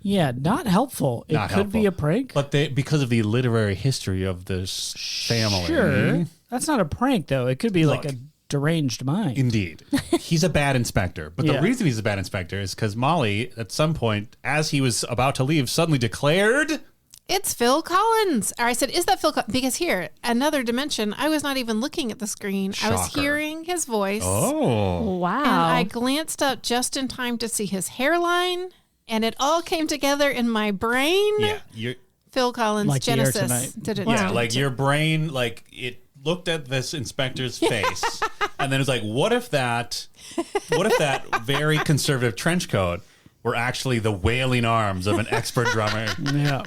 Yeah, not helpful. It Not could be helpful. a prank. But because of the literary history of this family. Sure. That's not a prank, though. It could be like Look. a deranged mind. Indeed. He's a bad inspector. But Yeah. the reason he's a bad inspector is because Molly, at some point, as he was about to leave, suddenly declared... It's Phil Collins. Or I said, is that Phil Collins? Because here, another dimension, I was not even looking at the screen. I was Shocker. hearing his voice. Oh. Wow. And I glanced up just in time to see his hairline. And it all came together in my brain. Yeah. You're, Phil Collins, Like the air Genesis. tonight. Did it? yeah, like your brain, like it looked at this inspector's face and then it was like, what if that very conservative trench coat were actually the wailing arms of an expert drummer? Yeah.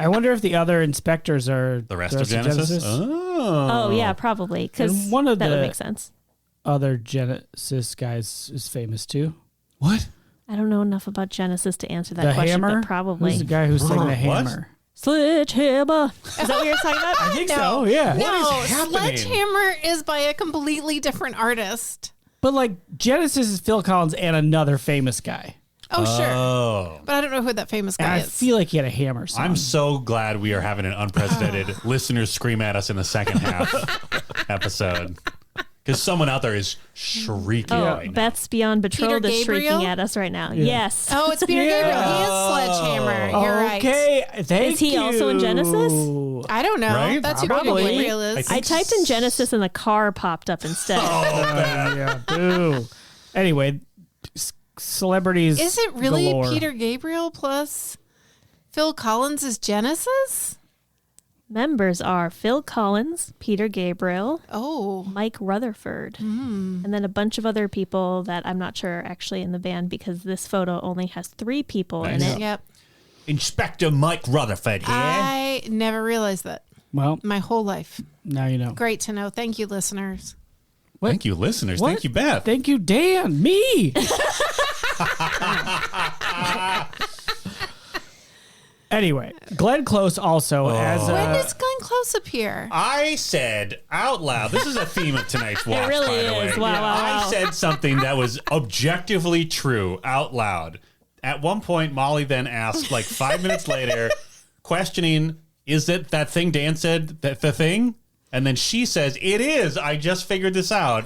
I wonder if the other inspectors are The rest of Genesis? oh, yeah, probably. Because And one of that would the- make sense. Other Genesis guys is famous too. What? I don't know enough about Genesis to answer that The question, hammer? but probably. Who's the guy who sang the What? hammer? Sledgehammer. Is that what you're talking about? I think so, yeah. No, is happening? Sledgehammer is by a completely different artist. But like Genesis is Phil Collins and another famous guy. Oh, sure. Oh. But I don't know who that famous And guy I is. feel like he had a hammer song. I'm so glad we are having an unprecedented listeners scream at us in the second half episode. Because someone out there is shrieking Oh, right now. Beth's Beyond Betrothed is Gabriel? shrieking at us right now. Yes. Oh, it's Peter Yeah. Gabriel. He is Sledgehammer. You're right. Okay, thank Is he also in Genesis? you. I don't know. Right? That's Probably. who Peter Gabriel is. I typed in Genesis and the car popped up instead. Yeah, boo. Anyway, celebrities. Is it really galore. Peter Gabriel plus Phil Collins is Genesis? Members are Phil Collins, Peter Gabriel, Oh. Mike Rutherford, and then a bunch of other people that I'm not sure are actually in the band because this photo only has 3 people in Nice. it. Yep. Inspector Mike Rutherford here. I never realized that Well, my whole life. now you know. Great to know. Thank you, listeners. Thank you, listeners. What? Thank you, Beth. Thank you, Dan. Me. Anyway, Glenn Close also as When does Glenn Close appear? I said out loud, this is a theme of tonight's watch, really by the way. is. Wow, wow, I wow. said something that was objectively true out loud. At one point, Molly then asked, like 5 minutes later, questioning, is it that thing Dan said, that the thing? And then she says, it is. I just figured this out.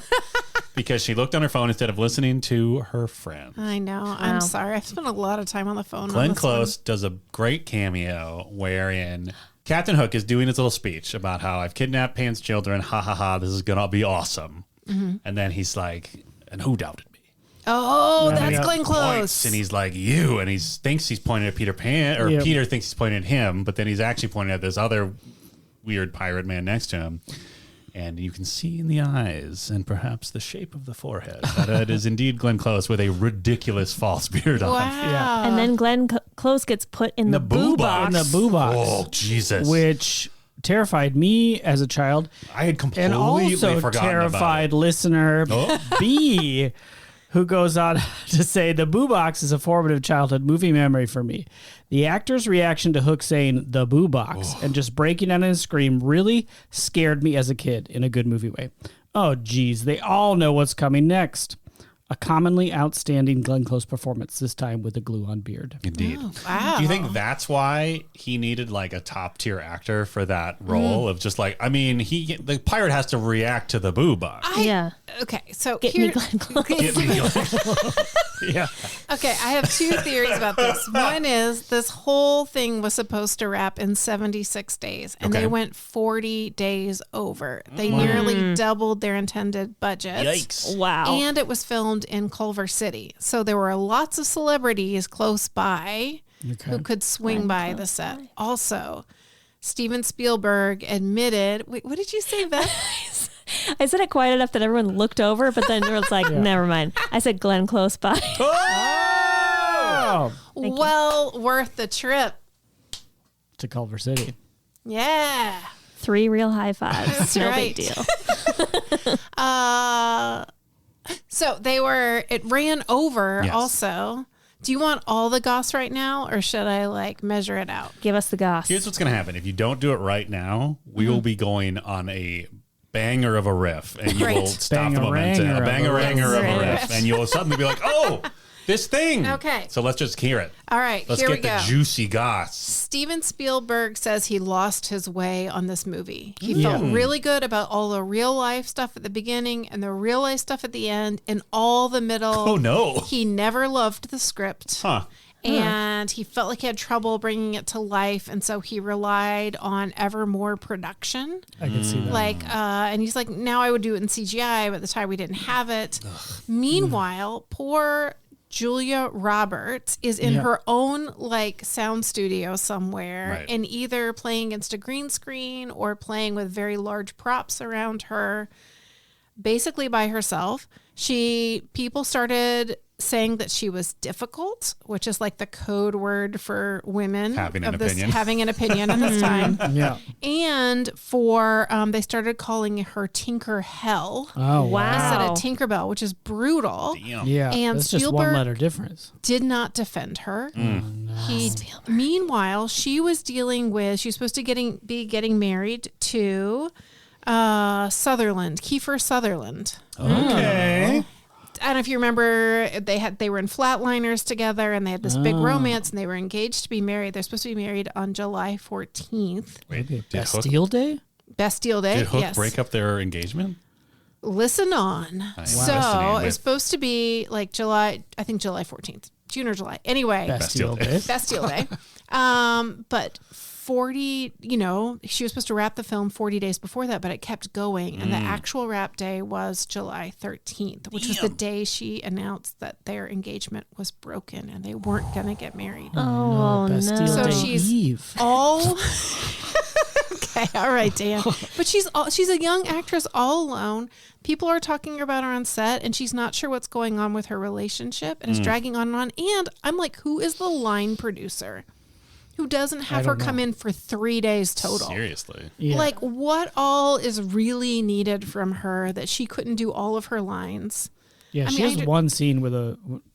Because she looked on her phone instead of listening to her friend. I know. I'm sorry. I've spent a lot of time on the phone. Glenn on this Close does a great cameo wherein Captain Hook is doing his little speech about how I've kidnapped Pan's children. Ha ha ha. This is going to be awesome. And then he's like, and who doubted me? Oh, that's yeah. Glenn Points, Close. and he's like, you. And he thinks he's pointing at Peter Pan, or Yep. Peter thinks he's pointing at him, but then he's actually pointing at this other weird pirate man next to him. And you can see in the eyes and perhaps the shape of the forehead that it is indeed Glenn Close with a ridiculous false beard on. Wow. And then Glenn Close gets put in the boo box. in the boo box, Oh, Jesus. which terrified me as a child, I had completely and also forgotten terrified about listener Oh. B, who goes on to say the boo box is a formative childhood movie memory for me. The actor's reaction to Hook saying the boo box and just breaking out in a scream really scared me as a kid in a good movie way. Oh, geez. They all know what's coming next. A commonly outstanding Glenn Close performance, this time with a glue-on beard. Indeed. Oh, wow. Do you think that's why he needed like a top tier actor for that role of just like, I mean, the pirate has to react to the booba. Yeah. Okay, so Get me Glenn Close. Yeah. Okay, I have two theories about this. One is this whole thing was supposed to wrap in 76 days, and Okay. they went 40 days over. They nearly doubled their intended budget. Yikes. Wow. And it was filmed in Culver City. So there were lots of celebrities close by who could swing by the set. Also, Steven Spielberg admitted, wait, what did you say, Beth? I said it quiet enough that everyone looked over, but then it was like, never mind. I said Glenn close by. Oh! Well worth the trip. To Culver City. Yeah. 3 real high fives. That's No right. big deal. So it ran over Yes. also. Do you want all the goss right now, or should I like measure it out? Give us the goss. Here's what's going to happen. If you don't do it right now, we will be going on a banger of a riff, and you Great. will stop the momentum. Bang-a-ranger A banger of a of a riff, and you'll suddenly be like, "Oh, this thing." Okay. So let's just hear it. All right, Let's here we get the go. juicy goss. Steven Spielberg says he lost his way on this movie. He felt really good about all the real life stuff at the beginning and the real life stuff at the end and all the middle. Oh no. He never loved the script. Huh. And he felt like he had trouble bringing it to life. And so he relied on ever more production. I can see that. And he's like, now I would do it in CGI, but at the time we didn't have it. Meanwhile, poor Julia Roberts is in her own like sound studio somewhere Right. and either playing against a green screen or playing with very large props around her, basically by herself. People started saying that she was difficult, which is like the code word for women Having an this opinion. having an opinion at this time. Yeah. And they started calling her Tinker Hell Oh, Wow. instead of Tinkerbell, which is brutal. Damn. Yeah. And that's just Spielberg- one letter difference. Did not defend her. Mm. Meanwhile, she was supposed to be getting married to Kiefer Sutherland. Okay. I don't know if you remember, they were in Flatliners together, and they had this big romance, and they were engaged to be married. They're supposed to be married on July 14th, Wait, did Hook, Bastille Day? Bastille Day. did Hook yes. break up their engagement? Listen on. So Wow. it's supposed to be like July 14th, June or July. Anyway, Bastille Day. Day. Bastille Day. But 40, she was supposed to wrap the film 40 days before that, but it kept going. And the actual wrap day was July 13th, which was the day she announced that their engagement was broken and they weren't going to get married. Oh, Bastille no. So Day she's Eve. all okay, all right, Dan. But she's a young actress all alone. People are talking about her on set, and she's not sure what's going on with her relationship, and it's dragging on and on. And I'm like, who is the line producer who doesn't have her don't come in for 3 days total? Seriously. Yeah. Like, what all is really needed from her that she couldn't do all of her lines? Yeah, I she mean, has I do- one scene with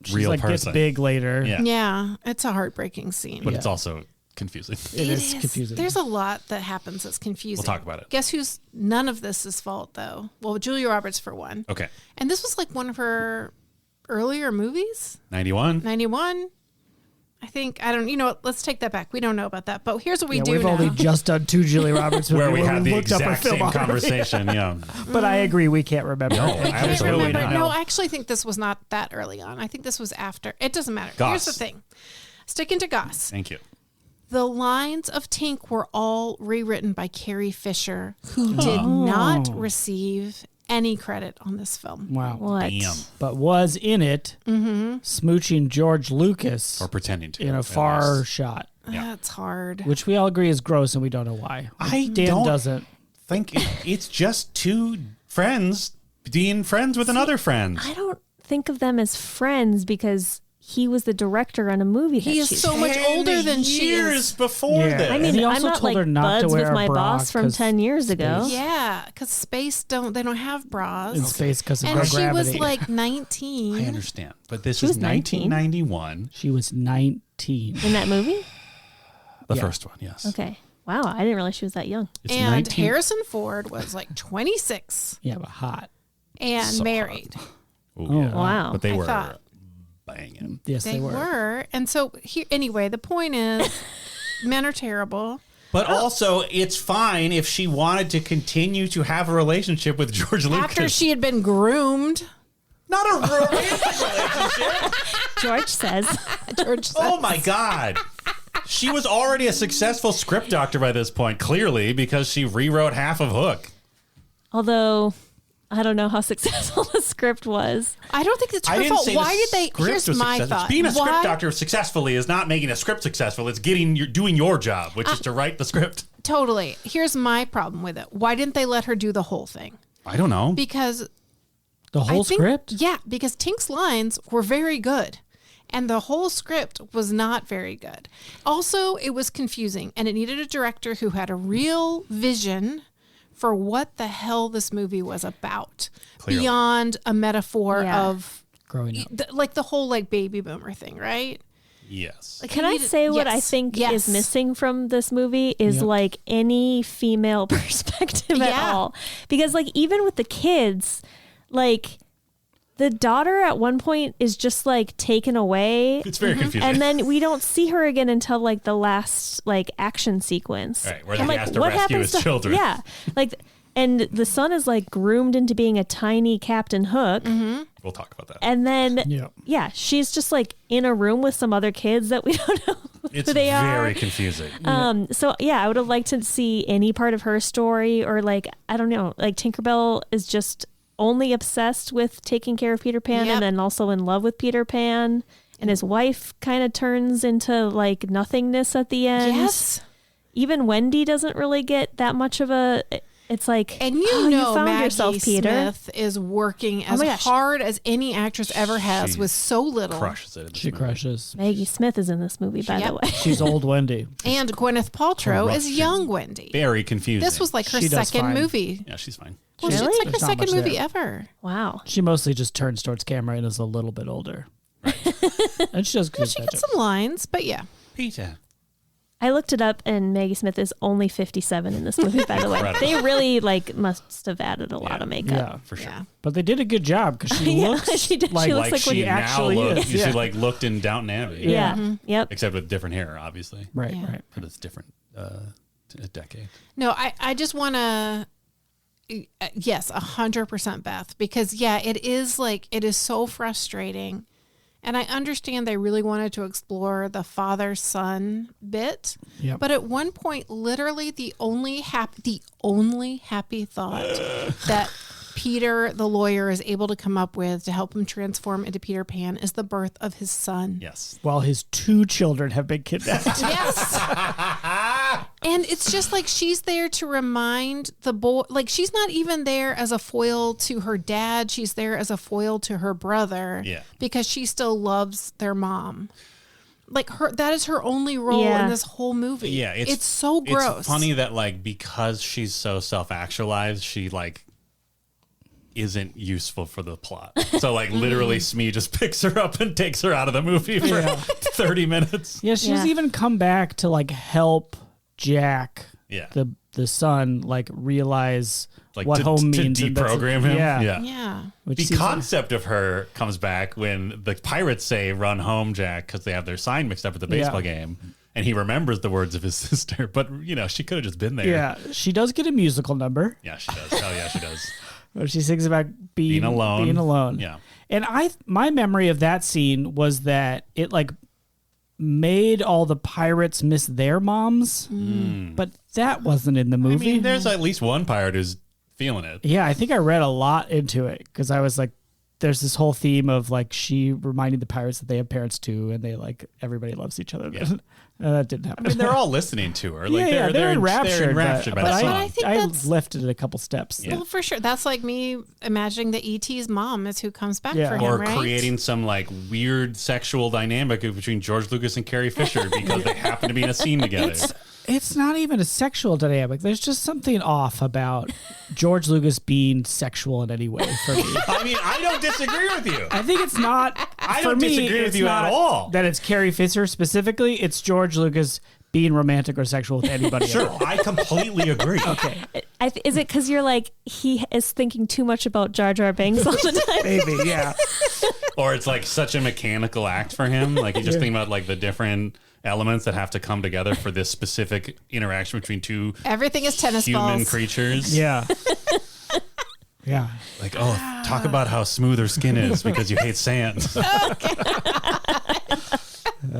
she's Real like person. gets big later. Yeah. Yeah, it's a heartbreaking scene. But it's also confusing. It is confusing. There's a lot that happens that's confusing. We'll talk about it. Guess none of this is fault, though? Well, Julia Roberts, for one. Okay. And this was like one of her earlier movies, 91. 91. I think, what, let's take that back. We don't know about that. But here's what we do we've know. only just done two Julia Roberts movies Where we had the looked up her exact same filmography. conversation. Yeah. But I agree, we can't remember. No, any. I can't absolutely remember. not. No, I actually think this was not that early on. I think this was after. It doesn't matter. Goss. Here's the thing. Sticking to Goss. Thank you. The lines of Tink were all rewritten by Carrie Fisher, who did not receive any credit on this film. Wow. What? Damn. But was in it smooching George Lucas Or pretending to. in a at far least. shot, That's hard. which we all agree is gross and we don't know why. I Dan don't doesn't. think it's just two friends being friends with another friend. I don't think of them as friends because he was the director on a movie that He is she's so much 10 older than she years is. before Yeah. this. I And mean, he I'm also not told like her not to buds wear with a my bra boss from 'cause 10 years ago. Yeah, because space they don't have bras. In space because of And no she gravity. was like I 19. understand, but this She is was 19. 1991, She was 19. In that movie? the Yeah. first one. Yes. Okay. Wow, I didn't realize she was that young. It's And 19 Harrison Ford was like 26 Yeah, but hot. and So married. Ooh, yeah. Wow. But they I were thought- banging. Yes, They were. And so, anyway, the point is men are terrible. But also, it's fine if she wanted to continue to have a relationship with George Lucas. After she had been groomed, Not a romantic relationship. George says. George said, Oh my God. She was already a successful script doctor by this point, clearly, because she rewrote half of Hook. Although, I don't know how successful the script was. I don't think it's I her didn't fault. say Why the did they? script Here's was my successful. thought. Being a Why- script doctor successfully is not making a script successful. It's doing your job, which is to write the script. Totally. Here's my problem with it. Why didn't they let her do the whole thing? I don't know. Because The whole I think, script? Yeah, because Tink's lines were very good. And the whole script was not very good. Also, it was confusing and it needed a director who had a real vision for what the hell this movie was about. Clearly. Beyond a metaphor Yeah. of Growing up. like the whole like baby boomer thing, right? Yes. Like, Can it I needed- say what I yes, think yes. is missing from this movie is Yep. like any female perspective at Yeah. all? Because like even with the kids, like the daughter at one point is just like taken away. It's very confusing. And then we don't see her again until like the last like action sequence. Right, where I'm he like, has to what rescue happens his children. Yeah, like, and the son is like groomed into being a tiny Captain Hook, We'll talk about that. and then Yeah. she's just like in a room with some other kids that we don't know It's who they very are. confusing. So yeah, I would have liked to see any part of her story, or like I don't know, like Tinkerbell is just only obsessed with taking care of Peter Pan, Yep. and then also in love with Peter Pan, and his wife kind of turns into like nothingness at the end. Yes. Even Wendy doesn't really get that much of a. It's like, And you oh, know, you found Maggie yourself, Peter. Smith is working as my gosh. hard as any actress ever has She with so little. Crushes it. in this She movie. crushes. Maggie Smith is in this movie, by Yep. the way. She's old Wendy. And Gwyneth Paltrow rough is shape. young Wendy. Very confusing. This was like her She does second fine. movie. Yeah, she's fine. Well, Really? it's like her There's not second much movie there. ever. Wow. She mostly just turns towards camera and is a little bit older. And she does good. She at gets that some lines, but yeah. Peter. I looked it up, and Maggie Smith is only 57 in this movie, by the way. Incredible. They really like must have added a lot of makeup. Yeah, For sure. Yeah. but they did a good job because she Yeah, looks she did. She like, looks like she she now actually looks. is, She yeah. like looked in Downton Abbey. Yeah. Mm-hmm. Yep. Except with different hair, obviously. right, Yeah. right. But it's different. A decade. No, I just want to, yes, 100% Beth, because yeah, it is so frustrating. And I understand they really wanted to explore the father-son bit. Yep. But at one point, literally the only happy thought that Peter, the lawyer, is able to come up with to help him transform into Peter Pan is the birth of his son. Yes. While his 2 children have been kidnapped. Yes. And it's just like she's there to remind the boy, like she's not even there as a foil to her dad. She's there as a foil to her brother. Yeah. Because she still loves their mom. Like that is her only role Yeah. in this whole movie. Yeah. It's so gross. It's funny that like because she's so self-actualized, she like isn't useful for the plot. So like literally Smee just picks her up and takes her out of the movie for 30 minutes. Yeah, she doesn't Yeah. even come back to like help Jack, Yeah. the son, like realize Like what to home means. and that's- deprogram him. Yeah. Yeah. Which The seems like- concept of her comes back when the pirates say "Run home, Jack," because they have their sign mixed up at the baseball game, and he remembers the words of his sister. But you know, she could have just been there. yeah, she does get a musical number Yeah, she does. Hell yeah, she does. where she sings about being alone. Being alone. Yeah. And my memory of that scene was that it like made all the pirates miss their moms, but that wasn't in the I movie. mean, there's at least one pirate who's feeling it. Yeah, I think I read a lot into it because I was like, there's this whole theme of like she reminding the pirates that they have parents too, and they like everybody loves each other. Yeah. That didn't happen. I mean, they're all listening to her. Like they're enraptured, They're enraptured by but the I, song. I think I that's- lifted it a couple steps. Yeah. Well, for sure. That's like me imagining that E.T.'s mom is who comes back Yeah. for him, Or right? creating some like weird sexual dynamic between George Lucas and Carrie Fisher because they happen to be in a scene together. It's not even a sexual dynamic. There's just something off about George Lucas being sexual in any way for me. I mean, I don't disagree with you. I think it's not. I for don't me, disagree with it's you at not all. That it's Carrie Fisher specifically. It's George Lucas being romantic or sexual with anybody. Sure, at all. I completely agree. Okay, Is it because you're like, he is thinking too much about Jar Jar Binks all the time? maybe, yeah. Or it's like such a mechanical act for him. Like he's just thinking about like the different elements that have to come together for this specific interaction between two Everything is tennis human balls. creatures. Yeah. Yeah. Like, oh, talk about how smooth her skin is because you hate sand.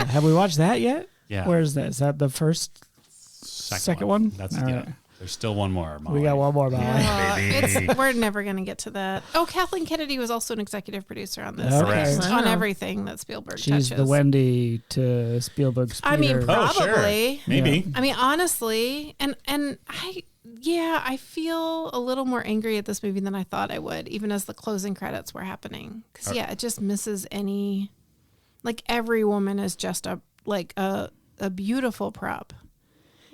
Have we watched that yet? Yeah. Where is that? Is that the first? Second one? That's All yeah. right. There's still one more. Molly. We got one more, Molly. We're never going to get to that. Oh, Kathleen Kennedy was also an executive producer on this. Okay. Like, Wow. on everything that Spielberg She's touches. the Wendy to Spielberg's Peter. I mean, Oh, sure. probably. Maybe. I mean, honestly, and I feel a little more angry at this movie than I thought I would, even as the closing credits were happening. Because it just misses any, like every woman is just a beautiful prop.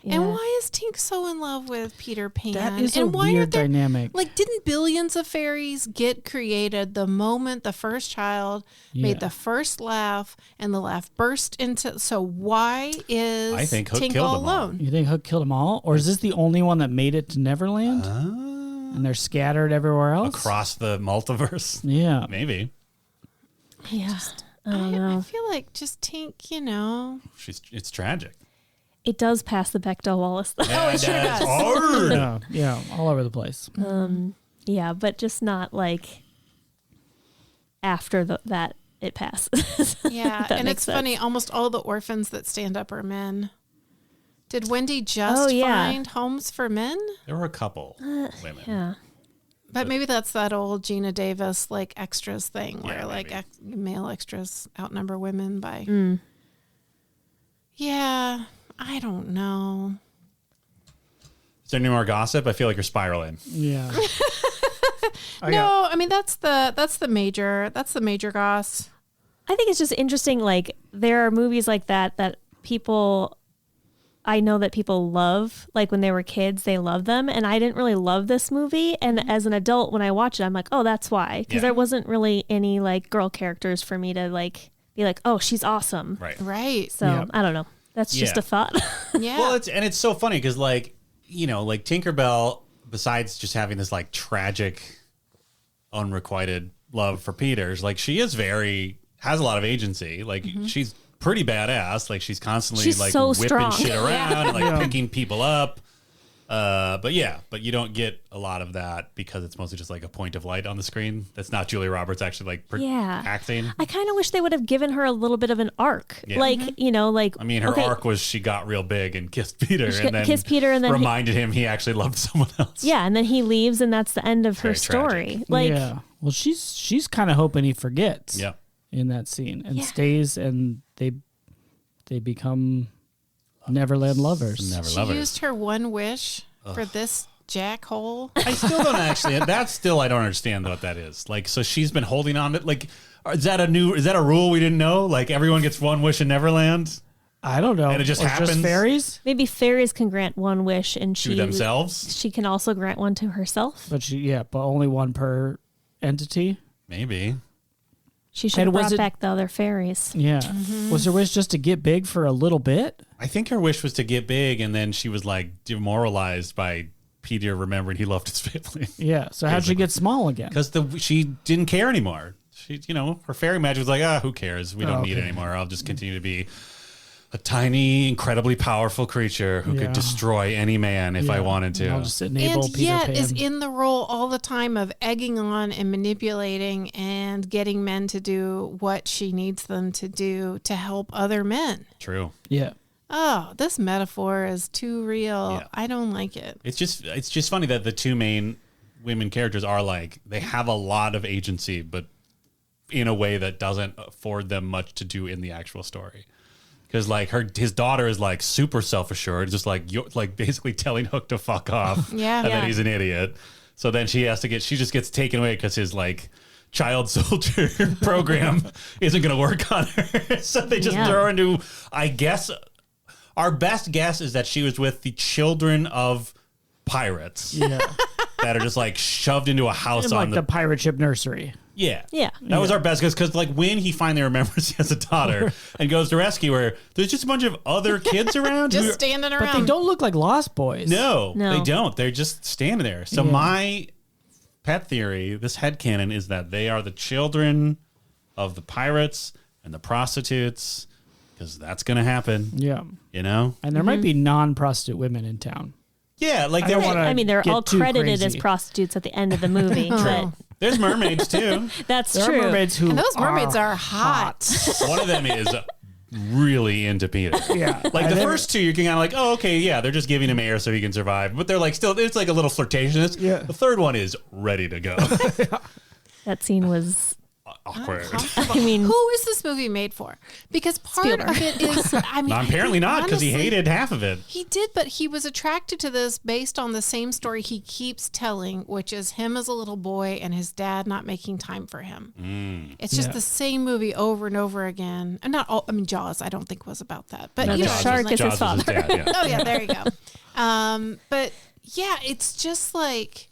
Yeah. And why is Tink so in love with Peter Pan? that is and a why weird aren't there, dynamic. Like, didn't billions of fairies get created the moment the first child made the first laugh and the laugh burst into? So why is I think Hook Tink killed all them all. alone? You think Hook killed them all? Or is this the only one that made it to Neverland? And they're scattered everywhere else? Across the multiverse. Yeah. Maybe. Yeah. I don't know. I feel like just Tink, you know. It's tragic. It does pass the Bechdel Wallace. Yeah, it sure that's does. hard. Yeah, all over the place. Yeah, but just not like after that it passes. Yeah, That and makes it's sense. funny. Almost all the orphans that stand up are men. Did Wendy just yeah. find homes for men? There were a couple women. Yeah. But maybe that's that old Gina Davis like extras thing where Yeah, like maybe. male extras outnumber women by. Yeah, I don't know. Is there any more gossip? I feel like you're spiraling. Yeah. I mean that's the major goss. I think it's just interesting. Like there are movies like that I know that people love, like when they were kids, they love them. And I didn't really love this movie. And as an adult, when I watch it, I'm like, oh, that's why. Because there wasn't really any like girl characters for me to like be like, oh, she's awesome. Right. Right. So Yep. I don't know. That's just Yeah. a thought. Yeah. Well, it's so funny because like, you know, like Tinkerbell, besides just having this like tragic, unrequited love for Peter's, like she has a lot of agency. Like she's pretty badass. Like she's constantly She's like so whipping strong. shit around and like picking people up. But you don't get a lot of that because it's mostly just like a point of light on the screen. That's not Julia Roberts actually like Yeah. acting. I kind of wish they would have given her a little bit of an arc. Yeah. Like, you know, like. I mean, her okay, arc was she got real big and kissed Peter She and then kissed Peter and then he- reminded him he actually loved someone else. Yeah, and then he leaves, and that's the end of her Very story. tragic. Like, yeah. Well, she's kind of hoping he forgets. Yeah. In that scene and Yeah. stays, and they become Neverland lovers. Never she lovers. used her one wish for this jackhole. I still don't actually. That's still I don't understand what that is. Like, so she's been holding on to like. Is that a rule we didn't know? Like everyone gets one wish in Neverland I don't know. And it just Or happens? fairies, maybe fairies can grant one wish, and to themselves. she can also grant one to herself. but but only one per entity. Maybe. She should And have was brought it- back the other fairies. Yeah. Was her wish just to get big for a little bit? I think her wish was to get big, and then she was like demoralized by Peter remembering he loved his family Yeah. So how'd she get small again? because she didn't care anymore. She, her fairy magic was like, who cares? We don't need it anymore. I'll just continue to be a tiny, incredibly powerful creature who Yeah. could destroy any man if I wanted to. I'll just enable And Peter yet Pan. is in the role all the time of egging on and manipulating and getting men to do what she needs them to do to help other men. True. Yeah. Oh, this metaphor is too real. Yeah. I don't like it. It's just funny that the two main women characters are like they have a lot of agency, but in a way that doesn't afford them much to do in the actual story. Because like his daughter is like super self-assured, just like basically telling Hook to fuck off, Yeah. and Yeah. that he's an idiot. So then she just gets taken away because his like child soldier program isn't going to work on her. So they just throw her into, I guess, our best guess is that she was with the children of pirates Yeah. that are just like shoved into a house In on like the pirate ship nursery. Yeah. That was our best because like when he finally remembers he has a daughter and goes to rescue her, there's just a bunch of other kids around. Just standing around. But they don't look like Lost Boys. No, No. they don't. They're just standing there. So my pet theory, this headcanon, is that they are the children of the pirates and the prostitutes because that's going to happen. Yeah. You know? And there might be non-prostitute women in town. Yeah, like I don't there, wanna I mean, they're get all too credited as crazy. prostitutes at the end of the movie, but there's mermaids too. that's There true. are mermaids who and those mermaids are hot. One of them is really into Peter. Yeah. Like the first two, you can kind of like, oh, okay, yeah, they're just giving him air so he can survive. But they're like still, it's like a little flirtatious. Yeah. The third one is ready to go. That scene was, Awkward. I mean, Who is this movie made for? Because part Spielberg. of it is, I mean, Apparently not, because he honestly, hated half of it. He did, but he was attracted to this based on the same story he keeps telling, which is him as a little boy and his dad not making time for him. It's just the same movie over and over again. And not all, I mean, Jaws, I don't think was about that. But No, you the know, it's shark like- is his Jaws was father. dad, yeah. Oh yeah, there you go. But yeah, it's just like,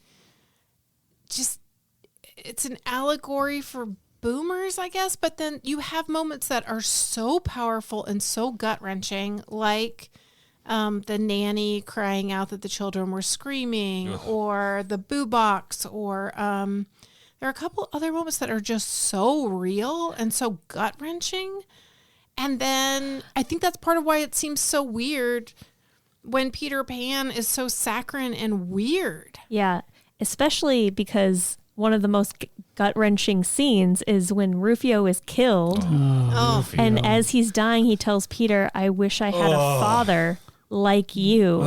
it's an allegory for boomers, I guess. But then you have moments that are so powerful and so gut wrenching, like the nanny crying out that the children were screaming, or the boo box, or there are a couple other moments that are just so real and so gut wrenching. And then I think that's part of why it seems so weird when Peter Pan is so saccharine and weird. yeah, especially because one of the most gut-wrenching scenes is when Rufio is killed. Oh, And as he's dying, he tells Peter, I wish I had a father like you.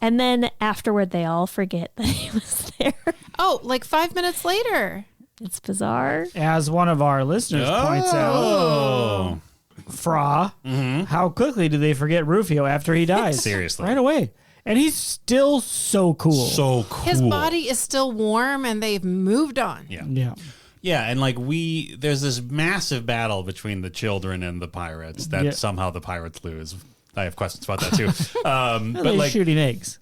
And then afterward, they all forget that he was there. oh, like 5 minutes later. It's bizarre. As one of our listeners points out, Oh. Fra, how quickly do they forget Rufio after he dies? Seriously. Right away. And he's still so cool. So cool. His body is still warm and they've moved on. Yeah. Yeah. Yeah, and like there's this massive battle between the children and the pirates that somehow the pirates lose. I have questions about that too. But They're like shooting eggs.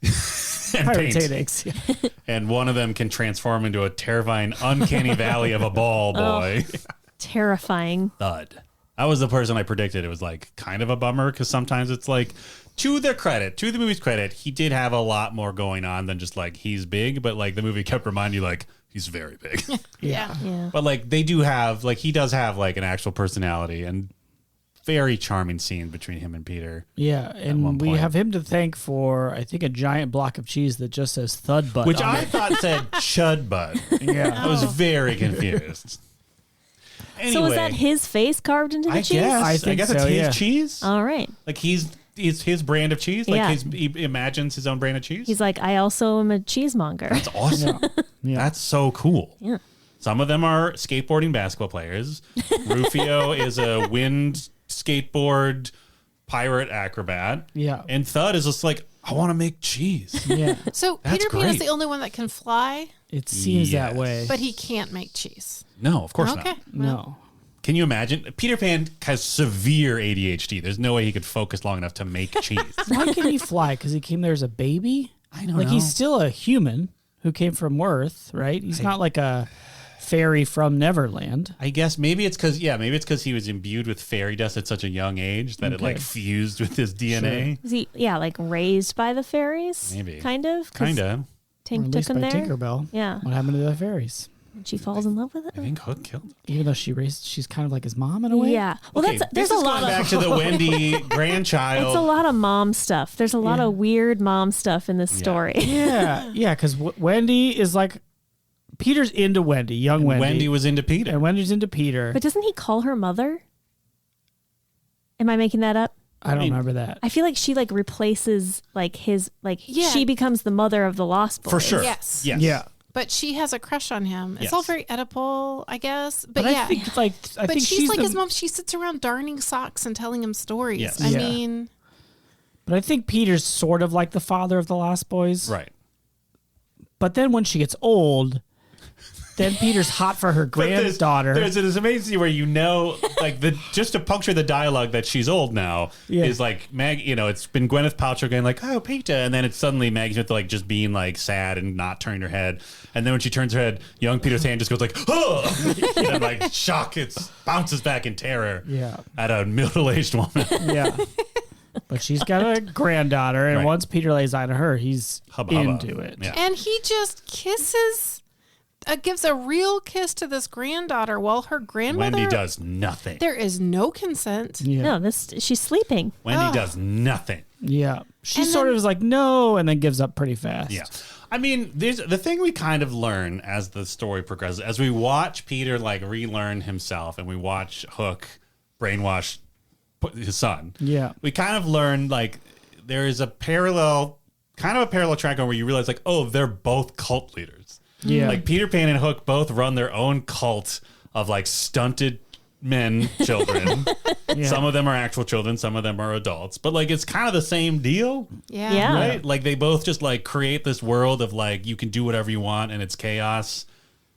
and Pirates paint. hate eggs. Yeah. And one of them can transform into a terrifying, uncanny valley of a ball boy. Terrifying. Thud. That was the person I predicted. It was like kind of a bummer because sometimes it's like, to the movie's credit, he did have a lot more going on than just like he's big, but like the movie kept reminding you like he's very big. Yeah. Yeah. But like they do have like he does have like an actual personality and very charming scene between him and Peter. Yeah, one and we point. have him to thank for, I think, a giant block of cheese that just says Thud Butt. Which on I it. thought said Chud Bud. Yeah. I was very confused. Anyway, So was that his face carved into the I cheese? guess. I think guess so, it's his yeah. cheese. All right. Like he's his brand of cheese. Like Yeah. he imagines his own brand of cheese. He's like, I also am a cheesemonger. That's awesome. Yeah. That's so cool. Yeah. Some of them are skateboarding basketball players. Rufio is a wind skateboard pirate acrobat. Yeah. And Thud is just like, I want to make cheese. Yeah. So That's Peter Pan is great. the only one that can fly, It seems that Yes. way. but he can't make cheese. No, of course Okay. not. No. Can you imagine? Peter Pan has severe ADHD. There's no way he could focus long enough to make cheese. Why can he fly? Because he came there as a baby? I don't Like, know. he's still a human who came from Earth, right? He's not like a fairy from Neverland. I guess maybe it's because he was imbued with fairy dust at such a young age that it like Okay. fused with his DNA. Is he, like raised by the fairies? Maybe. Kind of? 'Cause Kind of. Or Tink at took least him by there. Tinkerbell. Yeah. What happened to the fairies? And she falls in love with I it. think Hook killed him. Even though she's kind of like his mom in a way? Yeah. Well, Okay, there's this a is lot going of back to the Wendy grandchild. it's a lot of mom stuff. There's a lot of weird mom stuff in this story. Yeah. Yeah, because Wendy is like, Peter's into Wendy, young Wendy. Wendy was into Peter. And Wendy's into Peter. But doesn't he call her mother? Am I making that up? I don't remember that. I feel like she like replaces like his Yeah. she becomes the mother of the Lost Boys. For sure. Yes. Yes. Yeah. But she has a crush on him. It's Yes. all very Oedipal, I guess. But, But yeah. I think like I but think she's like the, his mom. She sits around darning socks and telling him stories. Yes. I Yeah. mean, But I think Peter's sort of like the father of the Lost Boys. Right. But then when she gets old, Then Peter's hot for her granddaughter. There's this amazing scene where like just to puncture the dialogue that she's old now is like Mag. It's been Gwyneth Paltrow going like, "Oh, Peter," and then it's suddenly Maggie Smith like just being like sad and not turning her head, and then when she turns her head, young Peter's hand just goes like, "Oh!" and like shock, it bounces back in terror. At a middle-aged woman. But she's got a granddaughter, and Right. once Peter lays on her, he's Hubba, hubba. into it. Yeah. And he just kisses, gives a real kiss to this granddaughter while her grandmother. Wendy does nothing. There is no consent. Yeah. No, she's sleeping. Wendy does nothing. Yeah. She And sort then- of is like, no, and then gives up pretty fast. Yeah. I mean, there's the thing we kind of learn as the story progresses, as we watch Peter like relearn himself and we watch Hook brainwash his son. Yeah. We kind of learn like there is a parallel track on where you realize like, oh, they're both cult leaders. Yeah. Like Peter Pan and Hook both run their own cult of like stunted children. Yeah. Some of them are actual children, some of them are adults. But like it's kind of the same deal. Yeah. Yeah. Right? Like they both just like create this world of like you can do whatever you want and it's chaos,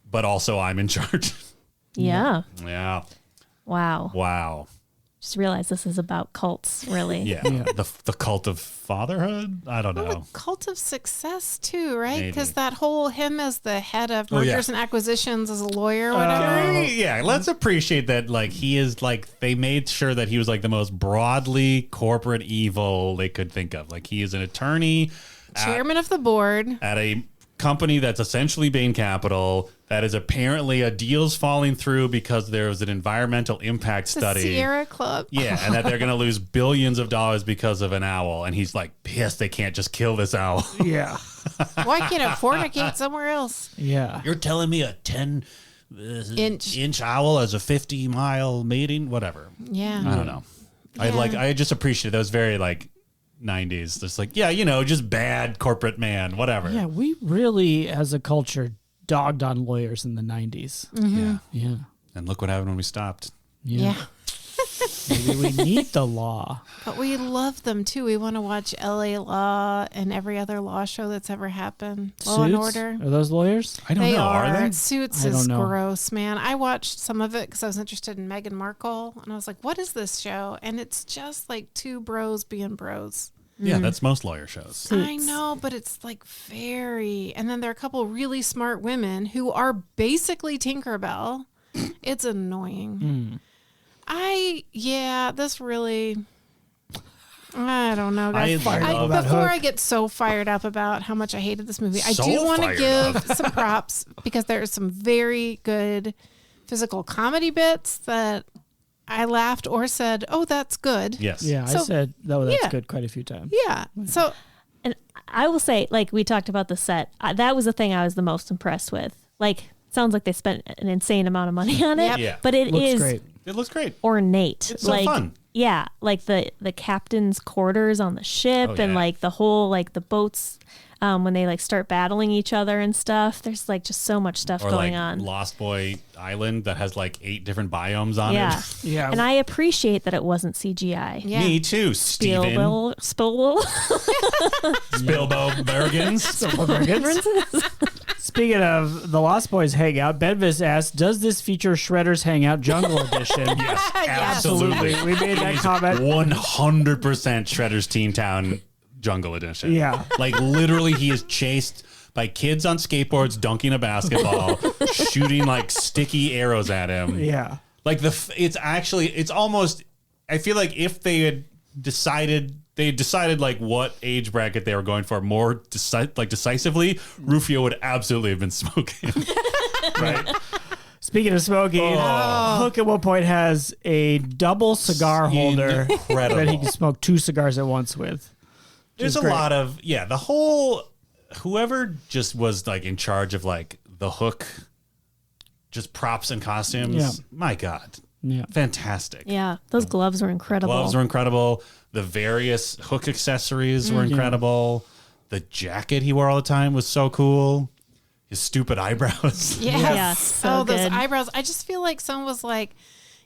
but also I'm in charge. Yeah. Yeah. Wow. Just realized this is about cults, really. Yeah. The cult of fatherhood? I don't Oh, know. a cult of success too, right? Maybe. Because that whole him as the head of Oh, yeah. mergers and acquisitions as a lawyer, or whatever. Yeah, let's appreciate that. Like he is like they made sure that he was like the most broadly corporate evil they could think of. Like he is an attorney, Chairman of the board. at a company that's essentially Bain Capital. That is apparently a deal's falling through because there was an environmental impact The study. Sierra Club. Yeah, and that they're going to lose billions of dollars because of an owl. And he's like pissed they can't just kill this owl. Yeah. Why can't it fornicate somewhere else? Yeah. You're telling me a 10 inch owl as a 50-mile mating? Whatever. Yeah. I don't know. Yeah. I just appreciate it. That was very like 90s. Just like, just bad corporate man, whatever. Yeah. We really, as a culture, dogged on lawyers in the 90s. Mm-hmm. Yeah. And look what happened when we stopped. Yeah. Maybe we need the law. But we love them too. We want to watch LA Law and every other law show that's ever happened. Law and Suits? Order. Are those lawyers? I don't They know. Are they? Suits I is don't know. gross, man. I watched some of it because I was interested in Meghan Markle, and I was like, "What is this show?" And it's just like two bros being bros. Yeah, that's most lawyer shows. I know, but it's like very. And then there are a couple really smart women who are basically Tinkerbell. It's annoying. This really. I don't know, guys. I love that Before Hook. I get so fired up about how much I hated this movie, I So do want to fired give some props because there are some very good physical comedy bits that I laughed or said, "Oh, that's good." Yes. Yeah. I So- said, no, that's yeah. good quite a few times. Yeah. So And I will say, like we talked about the set, that was the thing I was the most impressed with. Like, sounds like they spent an insane amount of money on it, Yep. Yeah. but it Looks is great. It looks great. ornate. It's so like, fun. Yeah, like the captain's quarters on the ship, Oh, and yeah. like the whole like the boats when they like start battling each other and stuff. There's like just so much stuff Or going like on. Lost Boy Island that has like 8 different biomes on Yeah, it. Yeah. and I appreciate that it wasn't CGI. yeah. Me too, Steven. Spielberg. Bilbo Bergens. Speaking of the Lost Boys hangout, Benvis asked, "Does this feature Shredder's Hangout Jungle Edition?" Yes, Yes. absolutely. We made that comment. 100% Shredder's Teen Town Jungle Edition. Yeah. Like literally he is chased by kids on skateboards dunking a basketball, shooting like sticky arrows at him. Yeah. Like it's almost, I feel like if they had decided like what age bracket they were going for more decisively, Rufio would absolutely have been smoking. Right? Speaking of smoking, Hook at one point has a double cigar holder Incredible. that he can smoke 2 cigars at once with. There's a great. lot of, the whole, whoever just was like in charge of like the Hook, just props and costumes. Yeah. My God. Yeah. Fantastic. Yeah, those gloves were incredible. Gloves were incredible. The various Hook accessories were incredible. The jacket he wore all the time was so cool. His stupid eyebrows. Yes. Yeah, so Those good. eyebrows. I just feel like someone was like,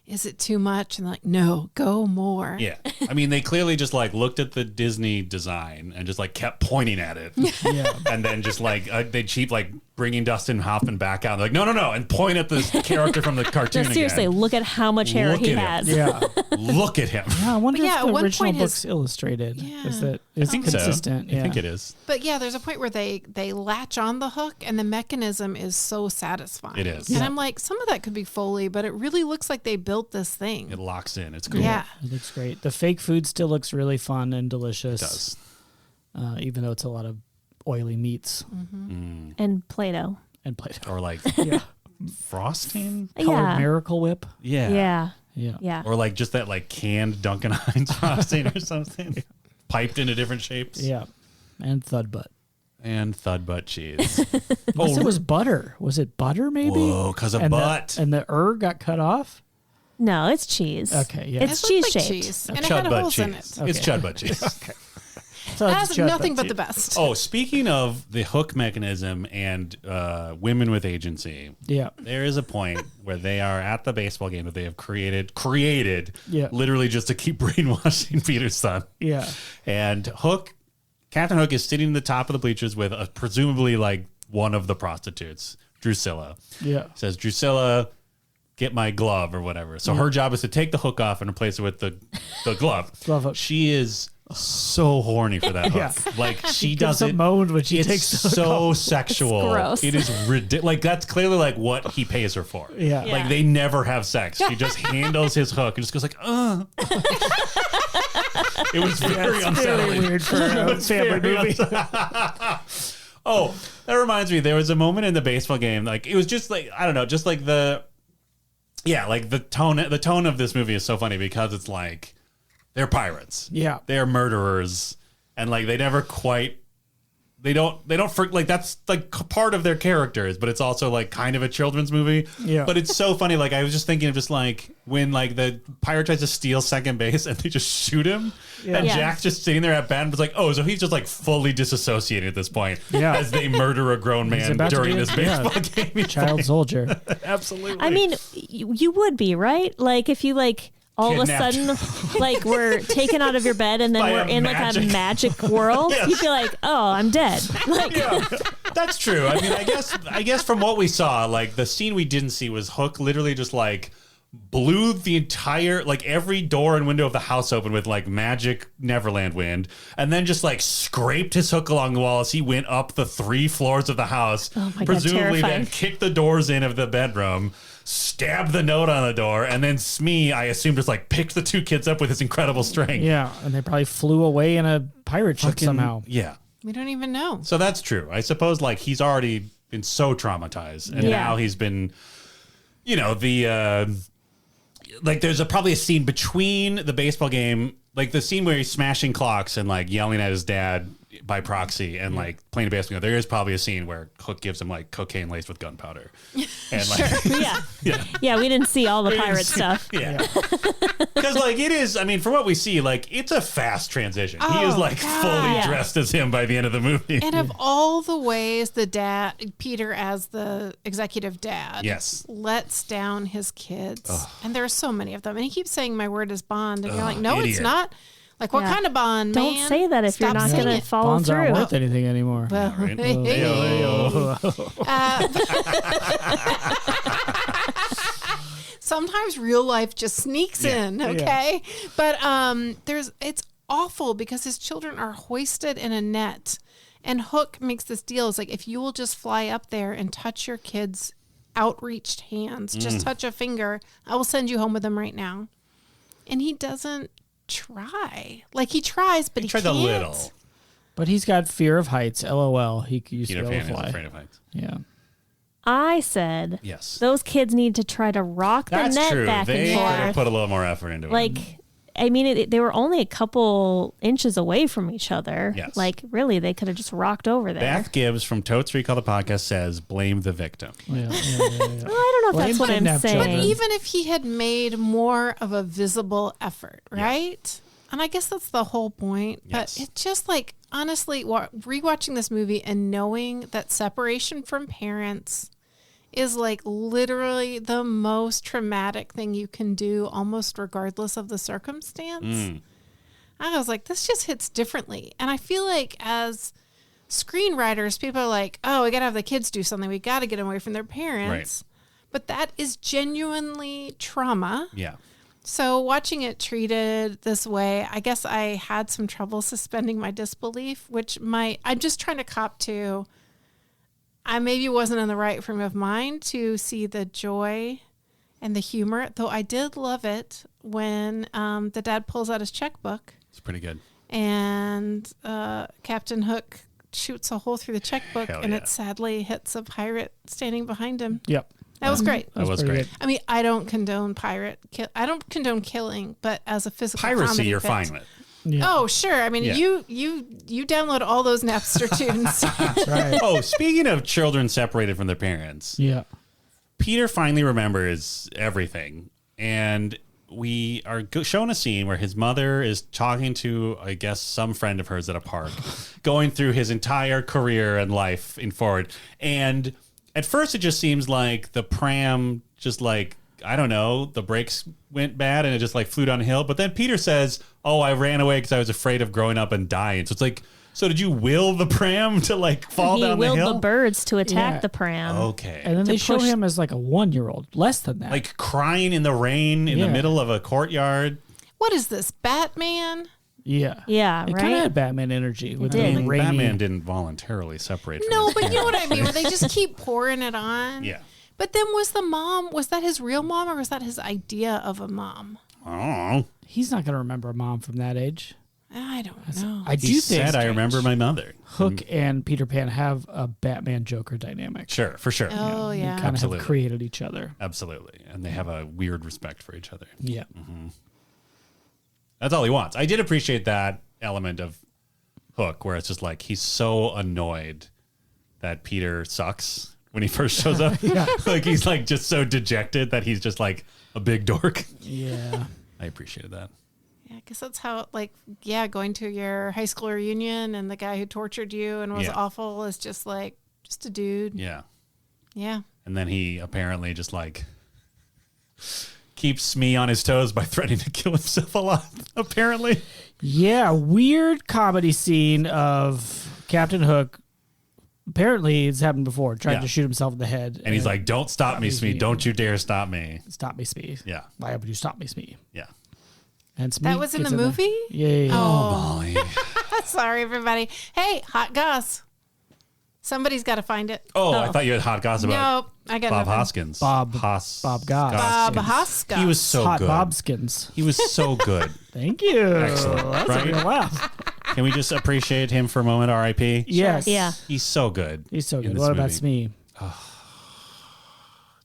is it too much? And like, no, go more. Yeah. I mean, they clearly just like looked at the Disney design and just like kept pointing at it. Yeah. And then just like, they keep like bringing Dustin Hoffman back out. They're like, no. And point at this character from the cartoon No, seriously, again. look at how much hair Look he at has. him. Yeah. Look at him. Yeah, I wonder But yeah, if at the one original point book's illustrated. Yeah. Is that it's I think so. consistent? I Yeah. think it is. But yeah, there's a point where they latch on the hook and the mechanism is so satisfying. It is. And Yeah. I'm like, some of that could be Foley, but it really looks like they built this thing. It locks in. It's cool. Yeah. It looks great. The fake food still looks really fun and delicious. It does. Even though it's a lot of oily meats And Play-Doh. and Play-Doh. Or like Yeah. frosting. Colored Yeah. Miracle Whip. Yeah. Yeah. Yeah. Yeah. Or like just that like canned Dunkin' Hines frosting or something. Piped into different shapes. Yeah. And Thud Butt. And Thud Butt cheese. Unless it was butter. Was it butter maybe? Whoa, because of and butt. And the got cut off? No, it's cheese. Okay, yeah. It's It cheese looked like shaped. cheese, and it Chud had butt holes cheese. in it. It's chud butt cheese. So It it's has Chud nothing Butt but the too. best. Oh, speaking of the hook mechanism and women with agency, Yeah. there is a point where they are at the baseball game that they have created Yeah. literally just to keep brainwashing Peter's son. Yeah. And Captain Hook is sitting in the top of the bleachers with presumably like one of the prostitutes, Drusilla. Yeah. Says, Drusilla, get my glove or whatever. So her job is to take the hook off and replace it with the glove. Glove hook. She is so horny for that hook. Yeah. Like she Gives does a it. moan when she It's takes the so sexual. gross. It is ridiculous. Like that's clearly like what he pays her for. Yeah. Like they never have sex. She just handles his hook and just goes like, It was very Very unsettling. weird for a family movie. Oh, that reminds me. There was a moment in the baseball game, like it was just like I don't know, just like the tone. The tone of this movie is so funny because it's like they're pirates, Yeah. they're murderers, and like they never quite. They don't like that's like part of their characters, but it's also like kind of a children's movie. Yeah. But it's so funny. Like I was just thinking of just like when like the pirate tries to steal second base and they just shoot him, and Yeah. Jack's just sitting there at bat and was like, oh, so he's just like fully disassociated at this point. Yeah. As they murder a grown man about to during be- this baseball game. He's Child like, soldier. absolutely. I mean, you would be, right? Like if you like all Kidnapped. of a sudden like we're taken out of your bed and then By we're a in like a magic world, Yes. you'd be like, "Oh, I'm dead." Like yeah, that's true. I mean, I guess from what we saw, like the scene we didn't see was Hook literally just like blew the entire like every door and window of the house open with like magic Neverland wind, and then just like scraped his hook along the wall as he went up the 3 floors of the house. Oh my God, presumably terrifying. then kicked the doors in of the bedroom. Stabbed the note on the door, and then Smee, I assume, just like picked the 2 kids up with his incredible strength. Yeah. And they probably flew away in a pirate ship Fucking- somehow. Yeah. We don't even know. So that's true. I suppose like he's already been so traumatized, and Yeah. now he's been, the like there's probably a scene between the baseball game, like the scene where he's smashing clocks and like yelling at his dad by proxy and like playing a baseball game. There is probably a scene where Hook gives him like cocaine laced with gunpowder, and like yeah, we didn't see all the pirate stuff. yeah, because like it is. I mean, from what we see, like it's a fast transition. He is Oh, like God. fully Yeah. dressed as him by the end of the movie. And of all the ways Peter as the executive dad, Yes. lets down his kids, and there are so many of them, and he keeps saying, "My word is bond," and you're like, "No, idiot. it's not." Like, what Yeah. kind of bond? Don't man? say that if you're Stop not saying going to it. follow Bonds aren't through. worth anything anymore. Well, Right. sometimes real life just sneaks in, okay? But it's awful because his children are hoisted in a net, and Hook makes this deal. It's like, if you will just fly up there and touch your kids' outreached hands, just touch a finger, I will send you home with them right now. And he doesn't try. Like, he tries, but he tried can't. a little. But he's got fear of heights. LOL. He used Peter to be Pan able is to afraid fly. of heights. Yeah. I said, Yes. those kids need to try to rock the That's net true. back They and could have forth. put a little more effort into it. Like, I mean, they were only a couple inches away from each other. Yes. Like, really, they could have just rocked over there. Beth Gibbs from Totes Recall the Podcast says, blame the victim. Yeah. Well, I don't know if that's Blame what I'm kidnapped saying. children. Even if he had made more of a visible effort, right? And I guess that's the whole point. Yes. But it's just like, honestly, rewatching this movie and knowing that separation from parents is like literally the most traumatic thing you can do, almost regardless of the circumstance. I was like, this just hits differently. And I feel like as screenwriters, people are like, oh, we got to have the kids do something. We got to get them away from their parents. Right. But that is genuinely trauma. Yeah. So watching it treated this way, I guess I had some trouble suspending my disbelief, which I'm just trying to cop to. I maybe wasn't in the right frame of mind to see the joy and the humor, though I did love it when the dad pulls out his checkbook. It's pretty good. And Captain Hook shoots a hole through the checkbook, and it sadly hits a pirate standing behind him. Yep. That was great. That was great. I mean, I don't condone I don't condone killing, but as a physical piracy, you're fine with. Yeah. Oh, sure. I mean, you download all those Napster tunes. That's right. Oh, speaking of children separated from their parents. Yeah. Peter finally remembers everything. And we are shown a scene where his mother is talking to, I guess, some friend of hers at a park, going through his entire career and life in forward. And at first, it just seems like the pram just like, I don't know, the brakes went bad and it just like flew down a hill. But then Peter says, oh, I ran away because I was afraid of growing up and dying. So it's like, so did you will the pram to like fall down the hill? He willed the birds to attack the pram. Okay. And then they show him as like a 1-year-old, less than that. Like crying in the rain in the middle of a courtyard. What is this, Batman? Yeah. Yeah, it right? kind of had Batman energy. With did. being rainy. Batman didn't voluntarily separate from No, his but you know what I mean? Where they just keep pouring it on. Yeah. But then was that his real mom or was that his idea of a mom? Oh. He's not going to remember a mom from that age. I don't know. I do He think said, I remember my mother. Hook and Peter Pan have a Batman Joker dynamic. Sure, for sure. Oh, They yeah. kind of Absolutely. have created each other. Absolutely. And they have a weird respect for each other. Yeah. That's all he wants. I did appreciate that element of Hook where it's just like he's so annoyed that Peter sucks when he first shows up. Like he's like just so dejected that he's just like a big dork. Yeah. I appreciated that. Yeah, I guess that's how, going to your high school reunion and the guy who tortured you and was awful is just a dude. Yeah. Yeah. And then he apparently just like keeps Smee on his toes by threatening to kill himself a lot, apparently. Yeah. Weird comedy scene of Captain Hook. Apparently, it's happened before, trying to shoot himself in the head. And he's like, don't stop me, Smee. Don't you dare stop me. Stop me, Smee. Yeah. Why would you stop me, Smee? Yeah. And Smee That was in gets the movie? Yeah. Oh, Molly. sorry, everybody. Hey, hot goss. Somebody's got to find it. Oh, I thought you had hot gossip about Nope, I got Bob nothing. Hoskins. Bob Goss. Bob Hoskins. He was so Hot good. Bobskins. He was so good. Thank you. Excellent. That's Right? a good laugh. Can we just appreciate him for a moment, R.I.P.? Yes. Yeah. He's so good. He's so in good. this What about movie. Smee?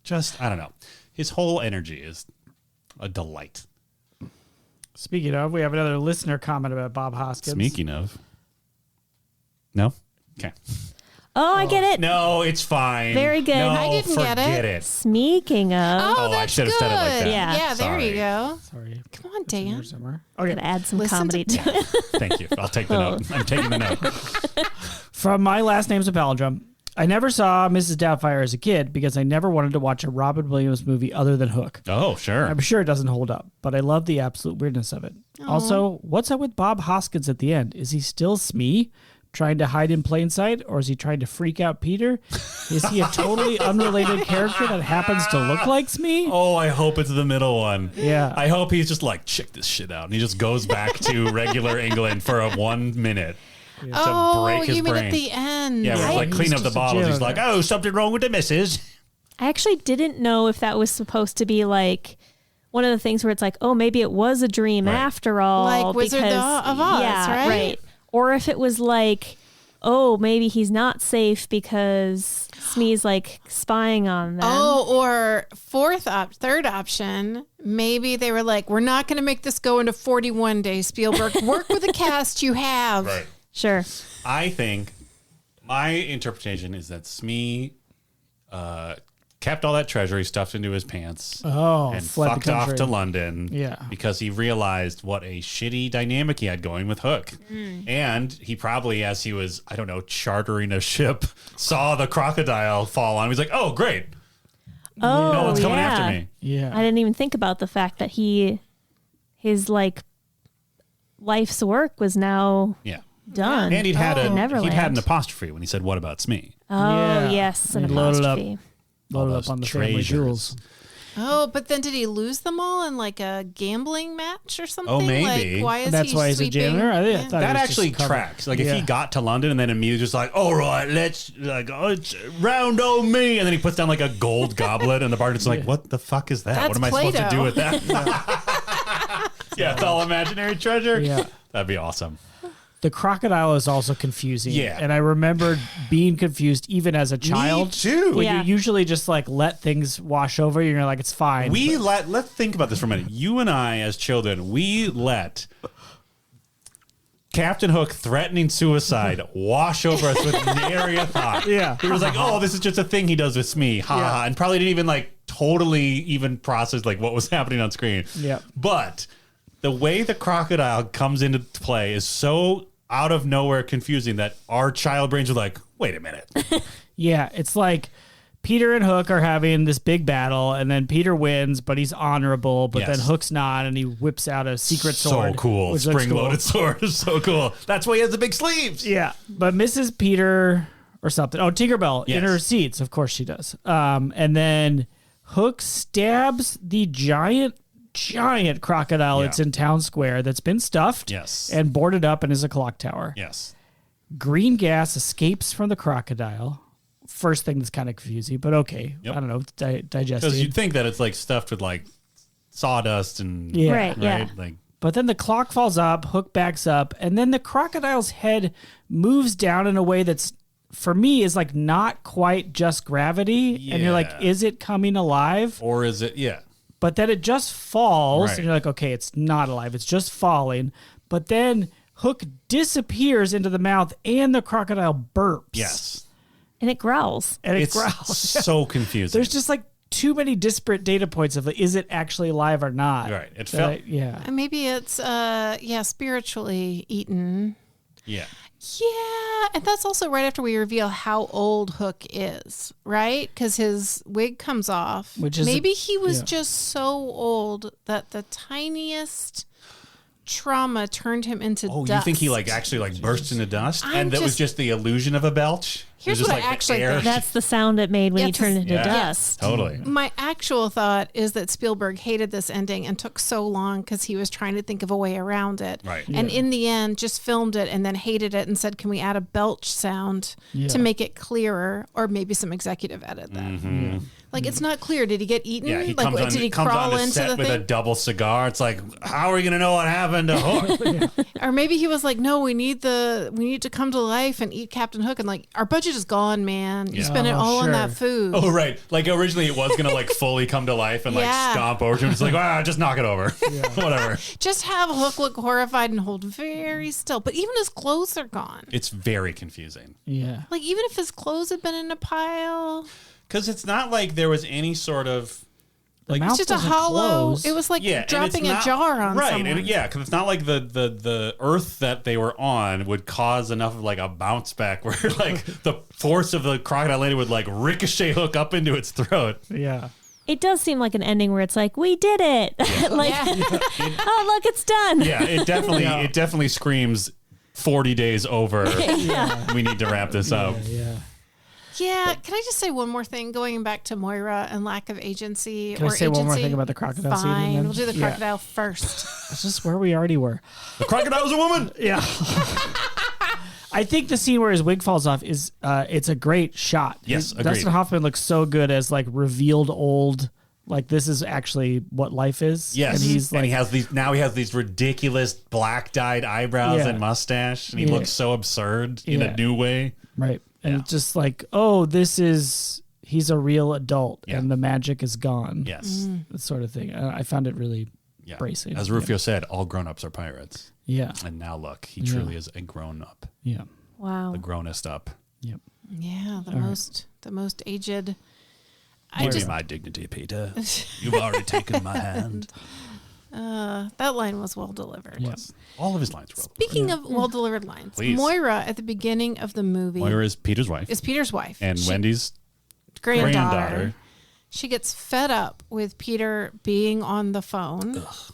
Just, I don't know. His whole energy is a delight. Speaking of, we have another listener comment about Bob Hoskins. Speaking of. No? Okay. Oh, I get it. No, it's fine. Very good. No, I didn't get forget it. Speaking of, Oh, Oh, I that's should have good. said it like that. Yeah. Yeah, there you go. Sorry. Come on, Dan. Somewhere. gotta Okay. add some Listen comedy to- to it. Thank you. I'll take the note. I'm taking the note. From My Last Name's a Palindrome. I never saw Mrs. Doubtfire as a kid because I never wanted to watch a Robin Williams movie other than Hook. Oh, sure. I'm sure it doesn't hold up, but I love the absolute weirdness of it. Also, what's up with Bob Hoskins at the end? Is he still Smee, trying to hide in plain sight, or is he trying to freak out Peter? Is he a totally unrelated character that happens to look like Smee? Oh, I hope it's the middle one. Yeah. I hope he's just like, check this shit out. And he just goes back to regular England for a 1 minute to break his you mean brain. at the end? Yeah, where he's like He's clean up the just a bottles. He's janitor. like, oh, something wrong with the missus. I actually didn't know if that was supposed to be like one of the things where it's like, oh, maybe it was a dream Right. after all. Like Wizard because, of Oz, yeah, right? Or if it was like, oh, maybe he's not safe because Smee's like spying on them. Oh, or third option, maybe they were like, we're not going to make this go into 41 days, Spielberg. Work with the cast you have. Right. Sure. I think my interpretation is that Smee kept all that treasure he stuffed into his pants Oh, and fled the fucked off country. to London Yeah. because he realized what a shitty dynamic he had going with Hook. And he probably, as he was, I don't know, chartering a ship, saw the crocodile fall on him. He's like, oh, great. Oh, No one's coming yeah. after me. Yeah. I didn't even think about the fact that his like life's work was now Yeah. done. And he'd had Neverland. an apostrophe when he said, "What about Smee?" Oh, Yeah. yes, an He loaded up. apostrophe. Loaded those up on the family treasures. jewels. Oh, but then did he lose them all in like a gambling match or something? maybe. Like, why is That's he why he's sweeping? a janitor? I Yeah. thought That it was actually just covered. tracks. Like if Yeah. he got to London and then immediately just like, all right, let's like, oh, it's round on me, and then he puts down like a gold goblet, and the bartender's like, what the fuck is that? That's What am I supposed to Play-Doh. do with that? Yeah, it's all imaginary treasure. Yeah. That'd be awesome. The crocodile is also confusing. Yeah. And I remembered being confused even as a child. too. When Yeah. you usually just like let things wash over you and you're like, it's fine. Let's think about this for a minute. You and I, as children, we let Captain Hook threatening suicide wash over us with nary a thought. Yeah. He was like, oh, this is just a thing he does with Smee. Ha Yeah. ha. And probably didn't even like totally even process like what was happening on screen. Yeah. But the way the crocodile comes into play is so out of nowhere confusing that our child brains are like, wait a minute. Yeah. It's like Peter and Hook are having this big battle and then Peter wins, but he's honorable, but Yes. then Hook's not and he whips out a secret sword. So cool. which looks Spring-loaded cool. sword is so cool. That's why he has the big sleeves. Yeah. But Mrs. Peter or something. Oh, Tinkerbell in Yes. her seats. Of course she does. And then Hook stabs the giant crocodile Yeah. that's in town square that's been stuffed Yes. and boarded up and is a clock tower. Yes. Green gas escapes from the crocodile. First thing that's kind of confusing, but okay. Yep. I don't know. Because Digesting. you'd think that it's like stuffed with like sawdust and Yeah. Right, yeah. like But then the clock falls up, Hook backs up, and then the crocodile's head moves down in a way that's, for me, is like not quite just gravity. And you're like, Yeah. is it coming alive? or is it? Yeah. But then it just falls, Right. and you're like, okay, it's not alive. It's just falling. But then Hook disappears into the mouth, and the crocodile burps. Yes. And it growls. And it It's growls. so confusing. There's just like too many disparate data points of like, is it actually alive or not? Right. It That felt. yeah. And maybe it's spiritually eaten. Yeah. Yeah, and that's also right after we reveal how old Hook is, right? Because his wig comes off. Which is maybe he was yeah. just so old that the tiniest trauma turned him into Oh, dust. you think he like actually like burst into dust, I'm and that was just- just the illusion of a belch? Here's It was what just I like actually air. think. That's the sound it made when he Yes, turned into yeah. dust. Totally. My actual thought is that Spielberg hated this ending and took so long because he was trying to think of a way around it. Right. And in the end, just filmed it and then hated it and said, can we add a belch sound Yeah. to make it clearer, or maybe some executive edit that? Like, it's not clear. Did he get eaten? Yeah, he like, comes on, did he comes crawl on into set the with a thing? double cigar. It's like, how are we gonna know what happened to Hook? Or maybe he was like, no, we need to come to life and eat Captain Hook. And like, our budget is gone, man. You Yeah. spent it Oh, all on sure. that food. Oh, right. Like originally it was gonna like fully come to life and like Yeah. stomp over to him. It's like, just knock it over. Whatever. Just have Hook look horrified and hold very still. But even his clothes are gone. It's very confusing. Yeah. Like, even if his clothes had been in a pile, Because it's not like there was any sort of The like mouth it's just a doesn't hollow. close. It was like and it's dropping a not- jar on right, someone. and yeah, because it's not like the earth that they were on would cause enough of like a bounce back where like the force of the crocodile lady would like ricochet Hook up into its throat. Yeah. It does seem like an ending where it's like, we did it. like, oh, look, it's done. Yeah, it definitely screams 40 days over. We need to wrap this up. Yeah. Yeah, can I just say one more thing? Going back to Moira and lack of agency. Can I or say one more agency? thing about the crocodile scene and Fine, then- we'll do the Yeah. crocodile first. This is where we already were. The crocodile's a woman. Yeah. I think the scene where his wig falls off is it's a great shot. Yes, agreed. Dustin Hoffman looks so good as like revealed old, like this is actually what life is. Yes, And he's like, he has these ridiculous black dyed eyebrows Yeah. and mustache, and he Yeah. looks so absurd in Yeah. a new way. right. And Yeah. it's just like, oh, he's a real adult Yeah. and the magic is gone. Yes, That sort of thing. I found it really yeah. bracing. As Rufio said, all grown-ups are pirates. Yeah. And now look, he truly is a grown-up, Yeah. Wow. the grownest up. Yep. Yeah, the most aged. Give me my dignity, Peter. You've already taken my hand. That line was well delivered. Yes. All of his lines were. Speaking of well delivered lines, Please. Moira at the beginning of the movie Moira is Peter's wife, is Peter's wife and She- Wendy's granddaughter. granddaughter. She gets fed up with Peter being on the phone. Ugh.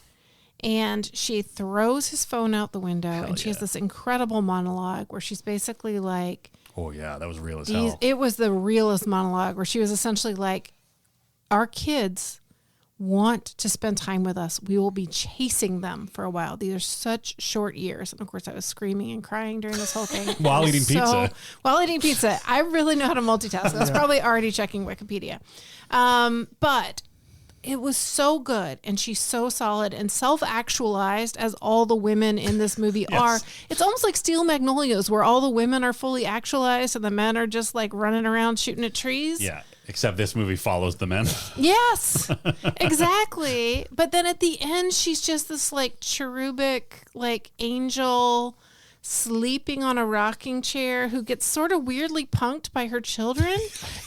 And she throws his phone out the window. And she has this incredible monologue where she's basically like... Oh, yeah, that was real as hell. It was the realest monologue where she was essentially like, our kids want to spend time with us. We will be chasing them for a while. These are such short years. And of course, I was screaming and crying during this whole thing. While eating pizza. While eating pizza. I really know how to multitask. I was probably already checking Wikipedia. But it was so good. And she's so solid and self-actualized as all the women in this movie are. It's almost like Steel Magnolias where all the women are fully actualized and the men are just like running around shooting at trees. Yeah. Except this movie follows the men. Yes, exactly. But then at the end, she's just this like cherubic, like angel sleeping on a rocking chair who gets sort of weirdly punked by her children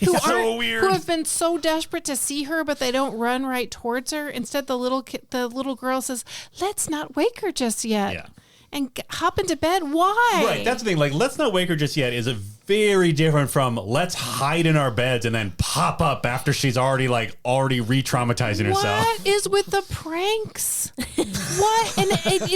who have been so desperate to see her, but they don't run right towards her. Instead, the little girl says, "Let's not wake her just yet." Yeah. And hop into bed. Why? Right. That's the thing. Like, let's not wake her just yet is a very different from let's hide in our beds and then pop up after she's already re-traumatizing herself. What is with the pranks? What? And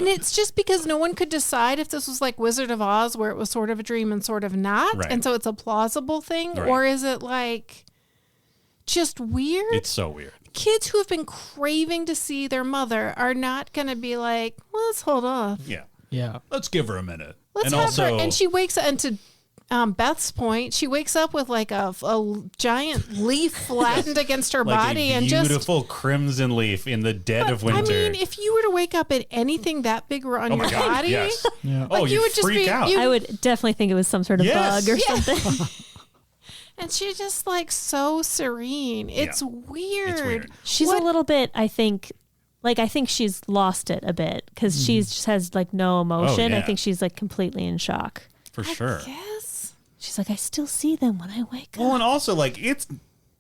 it's just because no one could decide if this was like Wizard of Oz where it was sort of a dream and sort of not. Right. And so it's a plausible thing. Right. Or is it like just weird? It's so weird. Kids who have been craving to see their mother are not going to be like, let's hold off. Yeah. Yeah. Let's give her a minute. Let's have her. And she wakes up, and to Beth's point, she wakes up with like a giant leaf flattened against her body, and just beautiful crimson leaf in the dead of winter. I mean, if you were to wake up and anything that big were on your body, yes. Yeah. Oh, you would just freak out. I would definitely think it was some sort of bug or something. And she's just like so serene. It's weird. It's weird. She's a little bit, I think she's lost it a bit because she just has like no emotion. Oh, yeah. I think she's like completely in shock. For sure. Yes. She's like, I still see them when I wake up. Well, and also, like, it's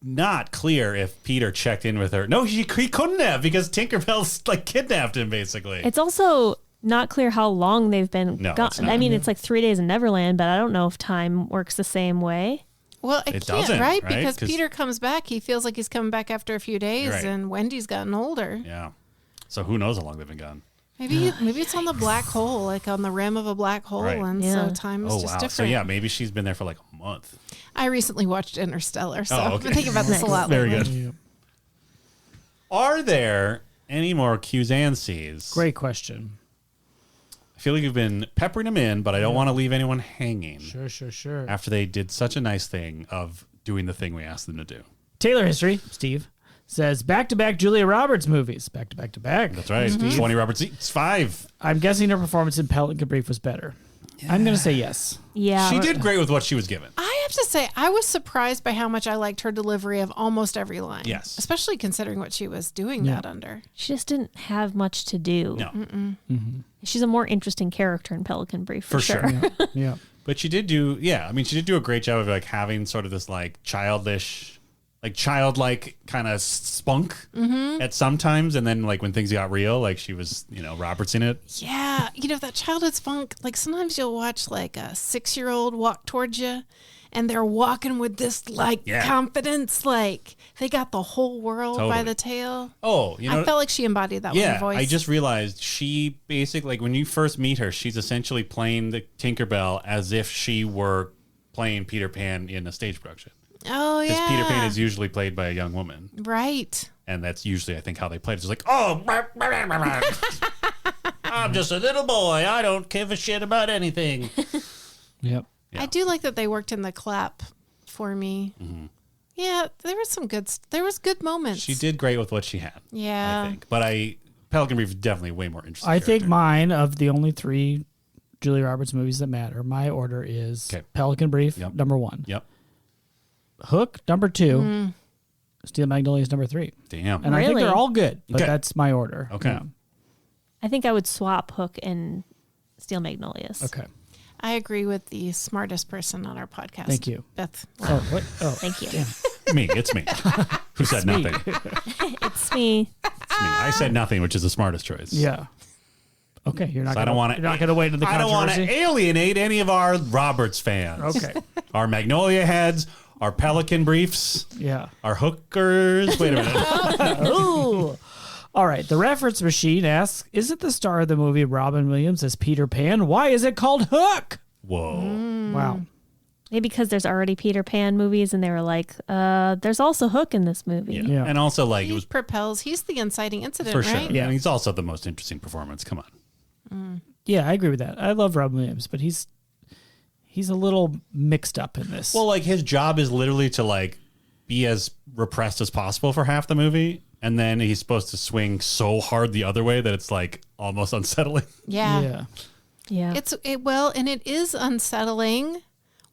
not clear if Peter checked in with her. No, he couldn't have because Tinkerbell's like kidnapped him, basically. It's also not clear how long they've been gone. It's not. I mean, it's like 3 days in Neverland, but I don't know if time works the same way. Well, it can't, doesn't, right? right? Because Peter comes back. He feels like he's coming back after a few days, Right. and Wendy's gotten older. Yeah. So who knows how long they've been gone? Maybe it's on the black hole, like on the rim of a black hole, Right. and Yeah. so time is just different. So yeah, maybe she's been there for like a month. I recently watched Interstellar, so Oh, okay. I've been thinking about this a lot Very lately. good. Are there any more Q's and C's? Great question. I feel like you've been peppering them in, but I don't want to leave anyone hanging Sure. after they did such a nice thing of doing the thing we asked them to do. Taylor History, Steve, says back-to-back Julia Roberts movies. Back-to-back-to-back. That's right. 20 Robert Seats, 5. I'm guessing her performance in Pelican Brief was better. I'm going to say yes. Yeah. She did great with what she was given. I have to say, I was surprised by how much I liked her delivery of almost every line. Yes. Especially considering what she was doing that under. She just didn't have much to do. No. She's a more interesting character in Pelican Brief for sure. Yeah. But she did do, she did do a great job of like having sort of this like childlike kind of spunk at sometimes. And then like when things got real, like she was, Roberts in it. Yeah. That childhood spunk, like sometimes you'll watch like a 6-year-old walk towards you and they're walking with this like confidence, like they got the whole world by the tail. Oh, I felt like she embodied that with her voice. I just realized she basically, like when you first meet her, she's essentially playing the Tinkerbell as if she were playing Peter Pan in a stage production. Oh, yeah. Because Peter Pan is usually played by a young woman. Right. And that's usually, I think, how they play it. It's like, oh, I'm just a little boy. I don't give a shit about anything. Yep. Yeah. I do like that they worked in the clap for me. Mm-hmm. Yeah, there was good moments. She did great with what she had. Yeah. I think. But Pelican Brief is definitely way more interesting. I think mine, of the only 3 Julia Roberts movies that matter, my order is Pelican Brief, number 1. Yep. Hook, number 2. Steel Magnolias, number 3. Damn. And I think they're all good, but Okay. that's my order. Okay. Yeah. I think I would swap Hook and Steel Magnolias. Okay. I agree with the smartest person on our podcast. Thank you. Beth. Oh, what? Oh, Thank you. It's me. Who said nothing? It's me. It's me. I said nothing, which is the smartest choice. yeah. Okay, you're not. So You're not going to wait to the I don't want to controversy. alienate any of our Roberts fans. Okay. Our Magnolia heads, our pelican briefs, Yeah. our hookers. Wait a minute. Ooh. All right. The reference machine asks, is it the star of the movie Robin Williams as Peter Pan? Why is it called Hook? Whoa. Wow. Maybe because there's already Peter Pan movies and they were like, there's also Hook in this movie. Yeah. Yeah. And also, like, it was He's the inciting incident, for sure. right? Yeah. And he's also the most interesting performance. Come on. Yeah, I agree with that. I love Robin Williams, but he's a little mixed up in this. Well, like, his job is literally to, like, be as repressed as possible for half the movie. And then he's supposed to swing so hard the other way that it's, like, almost unsettling. Yeah. Yeah. And it is unsettling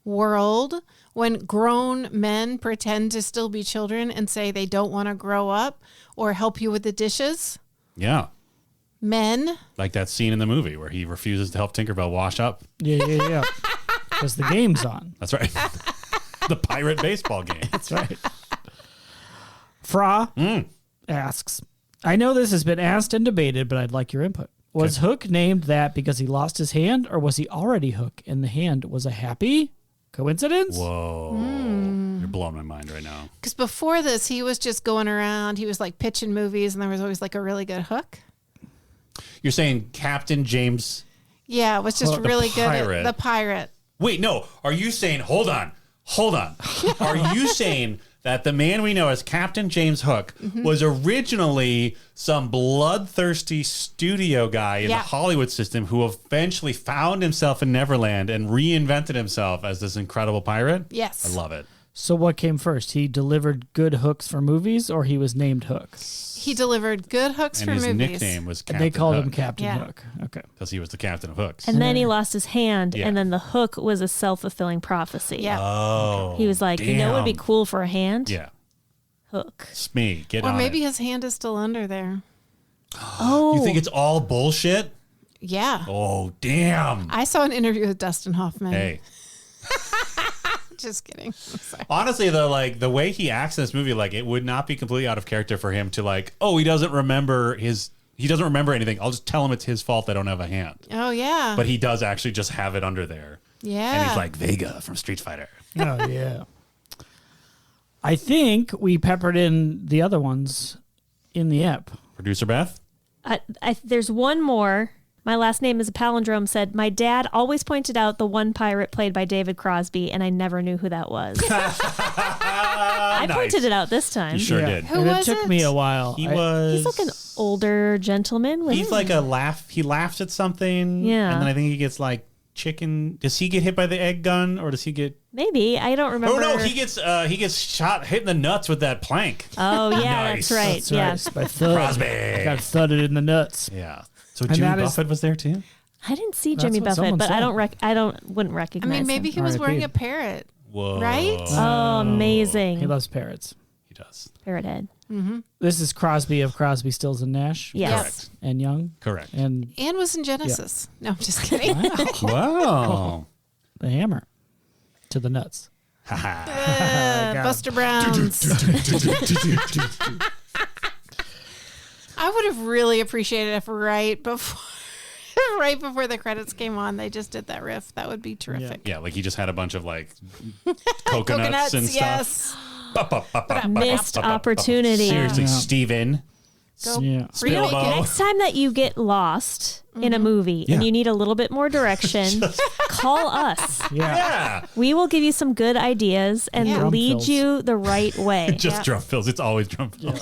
world when grown men pretend to still be children and say they don't want to grow up or help you with the dishes. Yeah. Men. Like that scene in the movie where he refuses to help Tinkerbell wash up. Yeah. Because the game's on. That's right. The pirate baseball game. That's right. Fra asks, I know this has been asked and debated, but I'd like your input. Was Hook named that because he lost his hand, or was he already Hook and the hand was a happy coincidence? Whoa. You're blowing my mind right now. Because before this, he was just going around. He was like pitching movies, and there was always like a really good hook. You're saying Captain James. Yeah, it was just The really good pirate. at the pirate. Wait, no. Are you saying, hold on. Are you saying that the man we know as Captain James Hook was originally some bloodthirsty studio guy in the Yeah. Hollywood system who eventually found himself in Neverland and reinvented himself as this incredible pirate? Yes. I love it. So what came first? He delivered good hooks for movies, or he was named Hook? He delivered good hooks And for his movies. nickname was And Captain they called him Hook Captain Yeah. Hook. Okay. because he was the captain of hooks. and then he lost his hand, Yeah. and then the hook was a self-fulfilling prophecy. Yeah. Oh. He was like, you know what would be damn. cool for a hand? Yeah. Hook. It's me. Get Or on maybe it. his hand is still under there. Oh. You think it's all bullshit? Yeah. Oh, damn. I saw an interview with Dustin Hoffman. Hey. Just kidding. I'm sorry. Honestly, though, like the way he acts in this movie, like it would not be completely out of character for him to like, oh, he doesn't remember anything. I'll just tell him it's his fault I don't have a hand. Oh, yeah. But he does actually just have it under there. yeah. And he's like Vega from Street Fighter. Oh, yeah. I think we peppered in the other ones in the ep. Producer Beth? There's one more. My last name is a palindrome. Said my dad always pointed out the one pirate played by David Crosby, and I never knew who that was. I pointed it out this time. You sure did. Who and was it took it? me a while. He was. He's like an older gentleman. With He's like a laugh. He laughs at something. Yeah. And then I think he gets like chicken. Does he get hit by the egg gun or does he get? Maybe I don't remember. Oh no, he gets shot, hit in the nuts with that plank. Oh yeah, Nice. that's right. That's Yeah, right. By thud. Crosby. I got thudded in the nuts. Yeah. So And Jimmy that is- Buffett was there too. I didn't see That's Jimmy what Buffett, someone but said. wouldn't I recognize. mean, maybe him. he was R.I.P. wearing a parrot. Whoa. Right? Oh, amazing. He loves parrots. He does. Parrot head. This is Crosby of Crosby, Stills, and Nash. Yes. Correct. And Young. Correct. And And was in Genesis. No, I'm just kidding. Wow. the hammer to the nuts. Buster Browns. I would have really appreciated if right before the credits came on, they just did that riff. That would be terrific. Yeah, like he just had a bunch of like coconuts and yes. stuff. Missed opportunity. Seriously, Yeah. Steven. Go. Yeah. You know, Bilbo. next time that you get lost in a movie and Yeah. you need a little bit more direction, call us. Yeah. Yeah. We will give you some good ideas and Yeah. lead Drum fills. you the right way. Just Yeah. drum fills. It's always drum fills.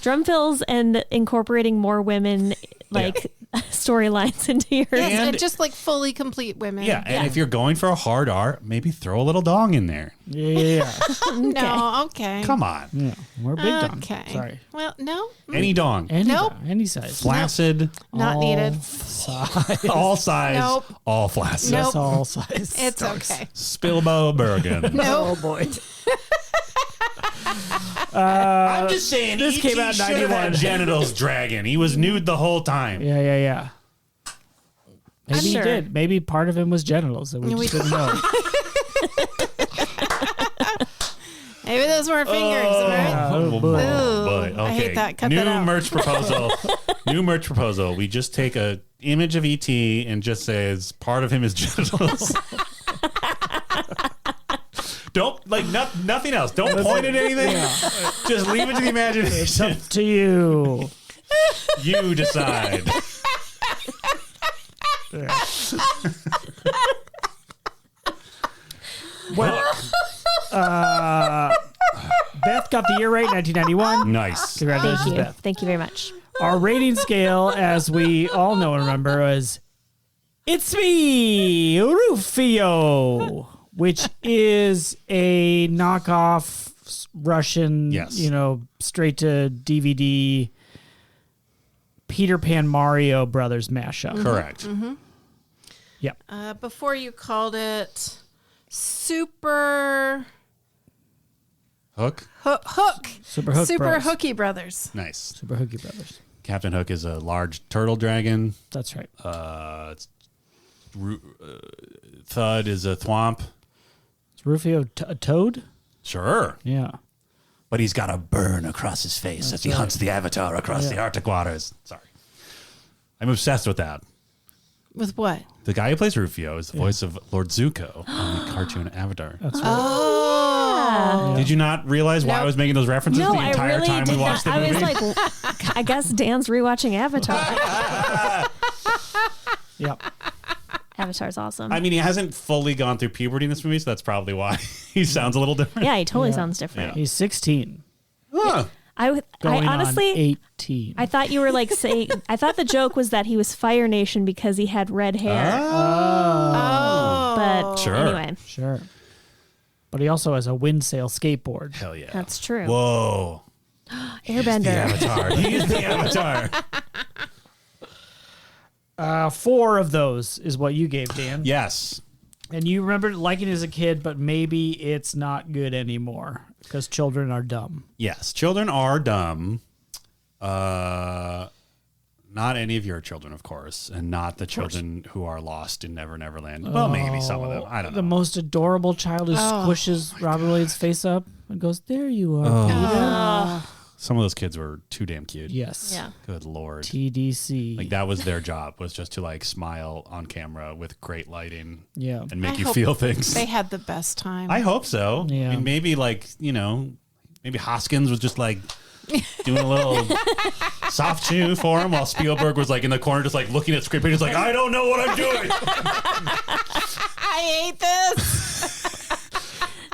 Drum fills and incorporating more women like storylines into your Yes, And- and just like fully complete women. Yeah, and if you're going for a hard R, maybe throw a little dong in there. Yeah. No, okay. Come on. Yeah. We're big dong. Okay. Sorry. Well, no. Any dong. Any Nope. dong, any size. Flaccid, Not All needed. Size. all size, Nope. all flaccid. Nope. That's all size. It's okay. Spilbo Bergen. No. Oh boy. I'm just saying, this came out in 91. genitals dragging. He was nude the whole time. Yeah. Maybe Sure. he did. Maybe part of him was genitals that we just didn't know. Maybe those weren't fingers, right? Oh, boy. boy. I hate that. Cut New that out. merch proposal. New merch proposal. We just take a image of ET and just says part of him is genitals. nothing else. Don't point at anything. Just leave it to the imagination. Up to you. You decide. Well, Beth got the year right, 1991. Nice. Congratulations, Thank you. Beth. Thank you very much. Our rating scale, as we all know and remember, was It's Me, Rufio, which is a knockoff Russian, Yes. straight to DVD Peter Pan Mario Brothers mashup. Correct. Yep. Before you called it Super Hook. Hook. Super Hook Super Bros. Hooky Brothers. Nice. Super Hooky Brothers. Captain Hook is a large turtle dragon. That's right. Thud is a thwomp. Is Rufio a toad? Sure. Yeah. But he's got a burn across his face as he hunts the Avatar across the Arctic waters. Sorry. I'm obsessed with that. With what? The guy who plays Rufio is the voice of Lord Zuko on the cartoon Avatar. That's right. Oh. Did you not realize why I was making those references No, the I entire really time did we watched not. the I movie? was like, I guess Dan's rewatching Avatar. Yep. Avatar's awesome. I mean, he hasn't fully gone through puberty in this movie, so that's probably why he sounds a little different. yeah, he totally sounds different. He's 16. Huh. I Going honestly, on 18. I thought you were like saying, I thought the joke was that he was Fire Nation because he had red hair. Oh. But Sure. anyway, Sure. But he also has a wind sail skateboard. Hell yeah. that's true. Whoa. Airbender. The Avatar. He is the Avatar. 4 of those is what you gave, Dan. Yes. And you remember liking it as a kid, but maybe it's not good anymore because children are dumb. Yes. Children are dumb. Not any of your children, of course, and not the children who are lost in Neverland. Well, maybe some of them. I don't know. The most adorable child who squishes Robert Williams' face up and goes, "There you are, Peter." Some of those kids were too damn cute. Yes. Yeah. Good Lord. TDC. Like that was their job, was just to like smile on camera with great lighting Yeah. and make I you hope feel things. They had the best time. I hope so. Yeah. I mean, maybe like, maybe Hoskins was just like doing a little soft chew for him while Spielberg was like in the corner just like looking at script pages like, I don't know what I'm doing. I hate this.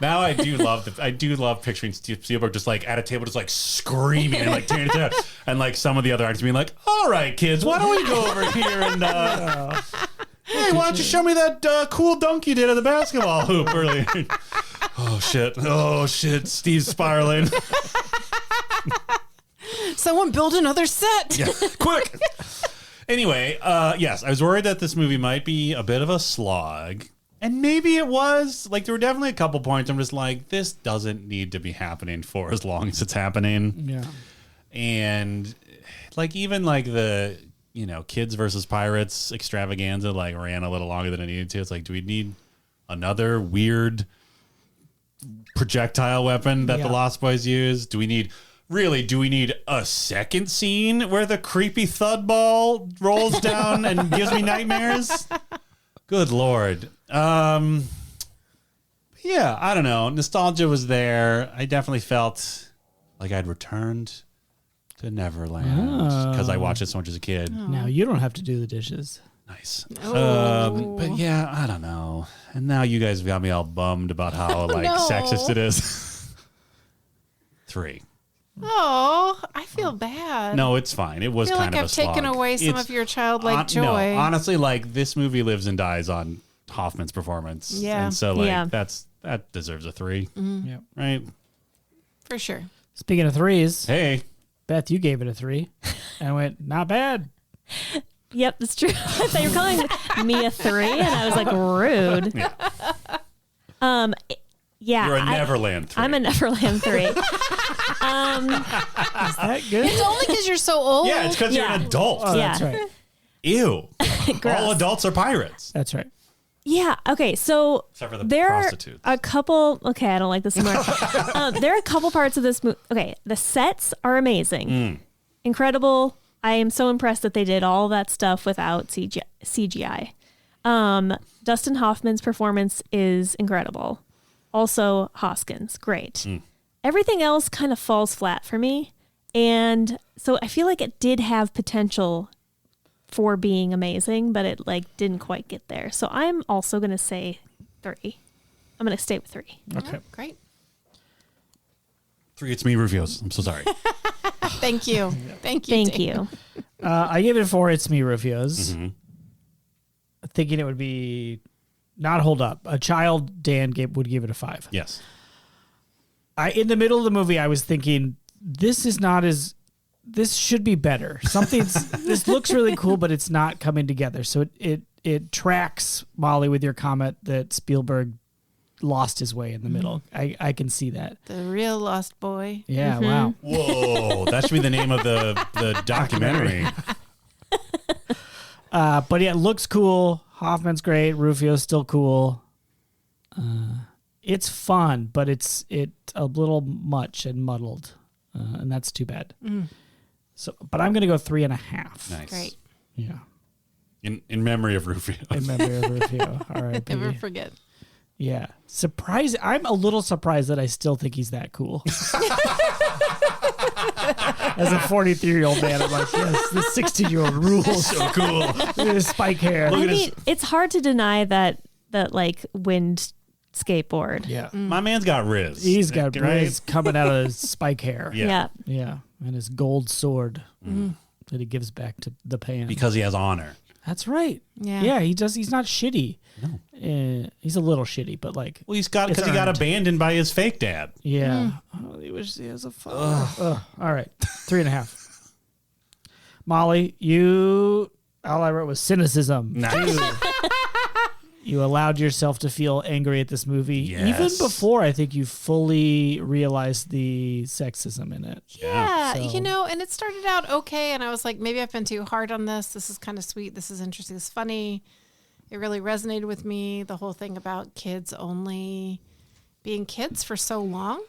Now I do love picturing Spielberg just like at a table just like screaming and like tearing it down. And like some of the other actors being like, all right, kids, why don't we go over here and hey, why don't you show me that cool dunk you did at the basketball hoop earlier? Oh shit, Steve's spiraling. Someone build another set. Yeah, quick. Anyway, yes, I was worried that this movie might be a bit of a slog. And maybe it was. Like, there were definitely a couple points I'm just like, this doesn't need to be happening for as long as it's happening. Yeah. And, like, even, like, the, kids versus pirates extravaganza, like, ran a little longer than it needed to. It's like, do we need another weird projectile weapon that the Lost Boys use? Do we need a second scene where the creepy thud ball rolls down and gives me nightmares? Good Lord. Yeah, I don't know. Nostalgia was there. I definitely felt like I'd returned to Neverland because I watched it so much as a kid. Now you don't have to do the dishes. Nice. But yeah, I don't know. And now you guys got me all bummed about how sexist it is. 3. Oh, I feel bad. No, it's fine. It was I feel kind like of I've a slog. taken away some of your childlike joy. No, honestly, like this movie lives and dies on Hoffman's performance. Yeah. And so like Yeah. that deserves a 3. Yep. Right? For sure. Speaking of 3s, Hey. Beth, you gave it a 3. And I went, not bad. Yep, that's true. I thought you were calling me a 3, and I was like, rude. Yeah. You're a Neverland 3. I'm a Neverland 3. Is that good? It's only because you're so old. Yeah, it's because you're an adult. Oh, Yeah. that's right. Ew. Gross. All adults are pirates. That's right. Yeah. Okay. So Except for the there prostitutes. are a couple. Okay, I don't like this anymore. There are a couple parts of this movie. Okay, the sets are amazing, incredible. I am so impressed that they did all that stuff without CGI. Dustin Hoffman's performance is incredible. Also, Hoskins, great. Everything else kind of falls flat for me. And so I feel like it did have potential for being amazing, but it like didn't quite get there. So I'm also going to say 3. I'm going to stay with 3. Okay. Great. 3, it's me, Rufios. I'm so sorry. Thank you. Thank you. Thank Dan. you. I gave it a 4. It's me, Rufios. Thinking it would be not hold up. A child, Dan would give it a 5. Yes. In the middle of the movie, I was thinking, this should be better. This looks really cool, but it's not coming together. So it tracks, Molly, with your comment that Spielberg lost his way in the middle. I can see that. The real lost boy. Yeah, wow. Whoa, that should be the name of the documentary. But yeah, it looks cool. Hoffman's great. Rufio's still cool. It's fun, but it's a little much and muddled, and that's too bad. So, but I'm going to go 3.5. Nice. Great. Yeah. In memory of Rufio. In memory of Rufio. All right. Never forget. Yeah. I'm a little surprised that I still think he's that cool. As a 43-year-old man, I'm like, yes, this 16-year-old rules. So cool. Look at his spike hair. I mean, it's hard to deny that like wind skateboard. Yeah. My man's got Riz. He's got right? Riz coming out of his spike hair. Yeah. Yeah. And his gold sword that he gives back to the pan. Because he has honor. That's right. Yeah. Yeah, he does. He's not shitty. No. He's a little shitty, but like. Well, because It's he got earned. abandoned by his fake dad. Yeah. Oh, he wishes he has a father. Ugh. All right. 3.5. Molly, all I wrote was cynicism. Nice. You allowed yourself to feel angry at this movie, Yes. even before I think you fully realized the sexism in it. Yeah, So- and it started out okay, and I was like, maybe I've been too hard on this. This is kind of sweet. This is interesting. This is funny. It really resonated with me, the whole thing about kids only being kids for so long.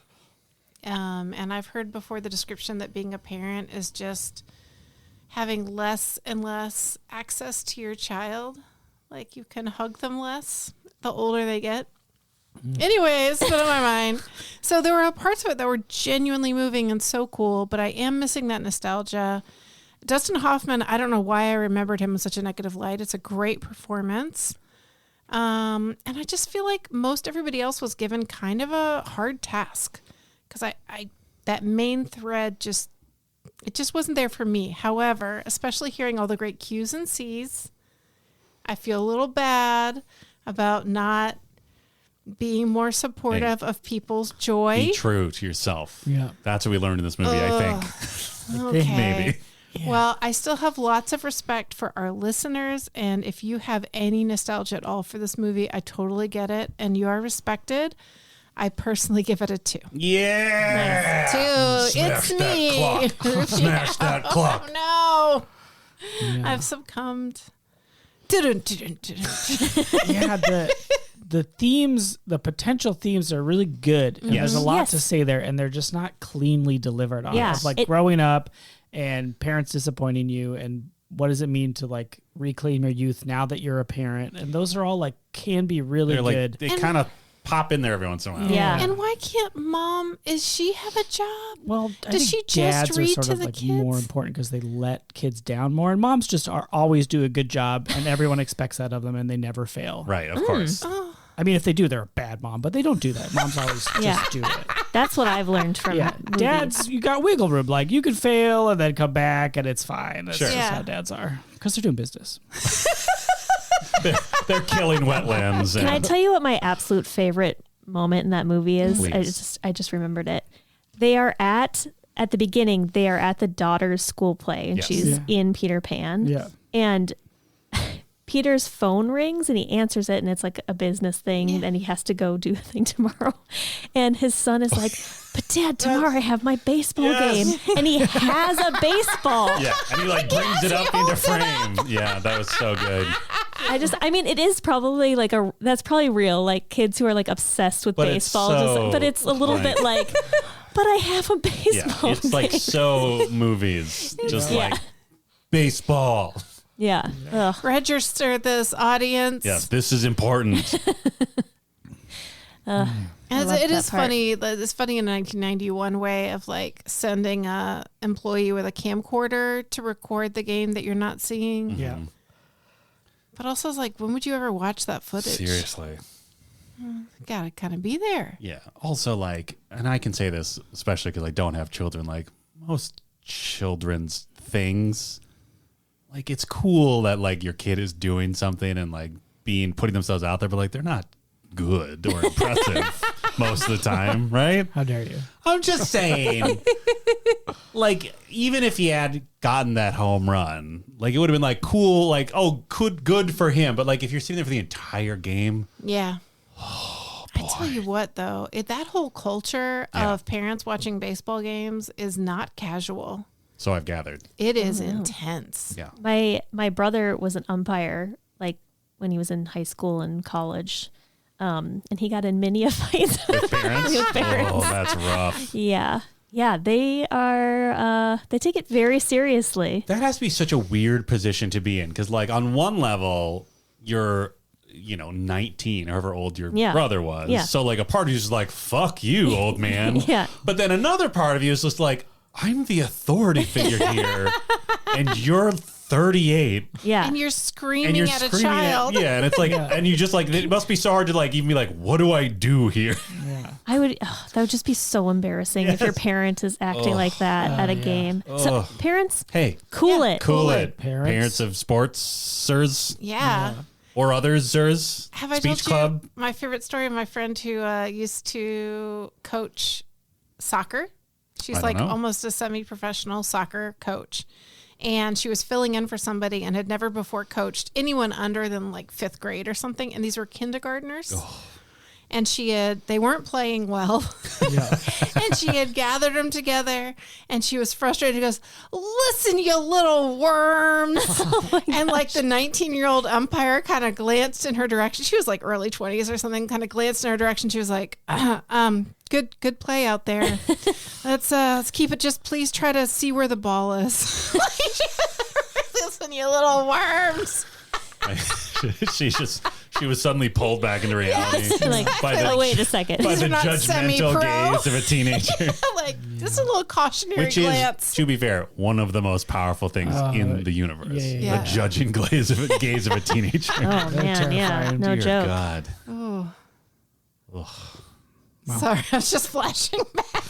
And I've heard before the description that being a parent is just having less and less access to your child. Like you can hug them less the older they get. Anyways, put on my mind. So there were parts of it that were genuinely moving and so cool, but I am missing that nostalgia. Dustin Hoffman, I don't know why I remembered him in such a negative light. It's a great performance. And I just feel like most everybody else was given kind of a hard task because I that main thread just wasn't there for me. However, especially hearing all the great Q's and C's, I feel a little bad about not being more supportive of people's joy. Be true to yourself. Yeah. That's what we learned in this movie, I think. Okay. Maybe. Yeah. Well, I still have lots of respect for our listeners. And if you have any nostalgia at all for this movie, I totally get it. And you are respected. I personally give it a 2. Yeah. 2. It's me. Smash that clock. Oh, no. Yeah. I've succumbed. Yeah, the themes, the potential themes are really good. And there's a lot Yes. to say there, and they're just not cleanly delivered on. Yeah. It's like growing up and parents disappointing you, and what does it mean to like reclaim your youth now that you're a parent? And those are all like can be really They're like, good. they kind of pop in there every once in a while. Yeah. And why can't mom, is she have a job? Well, I Does think she just dads read are sort to of the like more kids? important because they let kids down more, and moms just always do a good job, and everyone expects that of them, and they never fail. Right, of course. I mean, if they do, they're a bad mom, but they don't do that. Moms always Yeah. just do it. That's what I've learned from Yeah, movies. dads, you got wiggle room. Like you can fail and then come back, and it's fine. That's Sure. just Yeah. how dads are because they're doing business. They're killing wetlands. Can I And tell you what my absolute favorite moment in that movie is? Please. I just remembered it. They are at the beginning. They are at the daughter's school play, and Yes. she's Yeah. in Peter Pan. Yeah. And Peter's phone rings, and he answers it, and it's like a business thing, and he has to go do a thing tomorrow. And his son is like, "But Dad, tomorrow I have my baseball Yes. game," and he has a baseball. yeah, and he like brings it up into frame. Yeah, that was so good. I mean, it is probably like that's probably real, like kids who are like obsessed with But it's baseball. so- but it's a little bit like, but I have a Yeah, baseball. it's like game." so movies, just Yeah. like baseball. Yeah. Ugh. Register this audience. Yes, this is important. And love it that is part. funny. It's funny in 1991 way of like sending a employee with a camcorder to record the game that you're not seeing. Yeah. But also, it's like, when would you ever watch that footage? Seriously. Gotta kind of be there. Yeah. Also, like, and I can say this especially because I don't have children. Like most children's things, like it's cool that like your kid is doing something and like putting themselves out there, but like they're not good or impressive most of the time, right? How dare you? I'm just saying, like, even if he had gotten that home run, like it would have been like cool, like, oh, good for him. But like if you're sitting there for the entire game, Yeah. I tell you what, though, that whole culture of parents watching baseball games is not casual. so I've gathered. It is intense. Yeah. My brother was an umpire, like when he was in high school and college, and he got in many a fights. With parents? With parents. Oh, that's rough. Yeah, they are. They take it very seriously. That has to be such a weird position to be in because, like, on one level, you're, 19, however old your brother was. Yeah. So, like, a part of you is like, fuck you, old man. Yeah. But then another part of you is just like, I'm the authority figure here, and you're 38. Yeah, And you're screaming at a child. And it's like, and you just like, it must be so hard to like even be like, what do I do here? I would. That would just be so embarrassing if your parent is acting like that at a game. So parents, Hey, cool it. cool it. Parents. Of sportsers Yeah. or others. Have I Speech told club. you my favorite story of my friend who used to coach soccer? She's I don't like know. almost a semi-professional soccer coach. And she was filling in for somebody and had never before coached anyone under than like 5th grade or something. And these were kindergartners. And they weren't playing well. Yeah. And she had gathered them together and she was frustrated. She goes, listen, you little worms. And like the 19-year-old umpire kind of glanced in her direction. She was like early 20s or something, kind of glanced in her direction. She was like, good play out there. Let's keep it. Just please try to see where the ball is. Listen, you little worms. She was suddenly pulled back into reality. Like, wait a second. By These the are not judgmental semi-pro. gaze of a teenager. Like, just a little cautionary Which glance. is, to be fair, one of the most powerful things in the universe. yeah. The judging gaze of a teenager. Oh man, yeah, terrifying. no Dear joke. God. Oh. Sorry, I was just flashing back.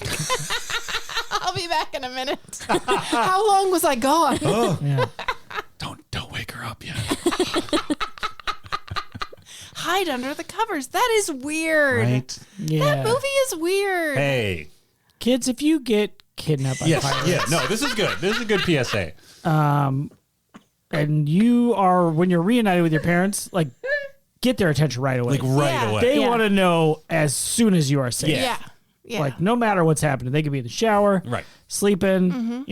I'll be back in a minute. How long was I gone? Yeah. Don't wake her up yet. Hide under the covers. That is weird. Right? Yeah. That movie is weird. Hey. Kids, if you get kidnapped by Yes. pirates, Yeah. No, this is good. This is a good PSA. and you are, when you're reunited with your parents, like, get their attention right away. Like right Yeah. away. They Yeah. want to know as soon as you are safe. Yeah. Yeah. Like, no matter what's happening, they could be in the shower, Right. sleeping,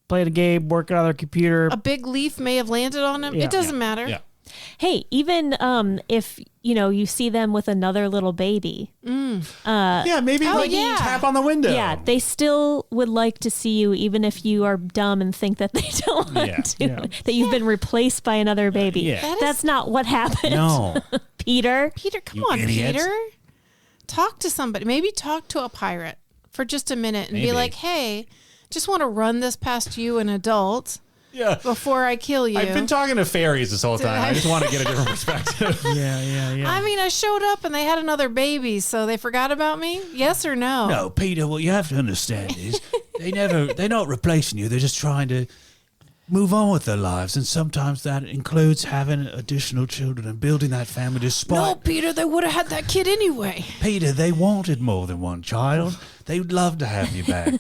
playing a game, working on their computer. a big leaf may have landed on him. Yeah. It doesn't matter. Yeah. Hey, even if you see them with another little baby, Yeah, maybe Oh, like yeah. tap on the window. yeah, they still would like to see you, even if you are dumb and think that they don't want Yeah. to. Yeah. That you've been replaced by another baby. Yeah. That's not what happened. No. Peter. Peter, come You on, idiots. Peter. Talk to somebody. Maybe talk to a pirate for just a minute and Maybe. be like, hey, just want to run this past you, an adult, Yeah. before I kill you. I've been talking to fairies this whole time. I just want to get a different perspective. Yeah. I mean, I showed up and they had another baby, so they forgot about me? Yes or no? No, Peter, what you have to understand is they're not replacing you. They're just trying to move on with their lives. And sometimes that includes having additional children and building that family despite. No, Peter, they would have had that kid anyway. Peter, they wanted more than one child. They'd love to have you back.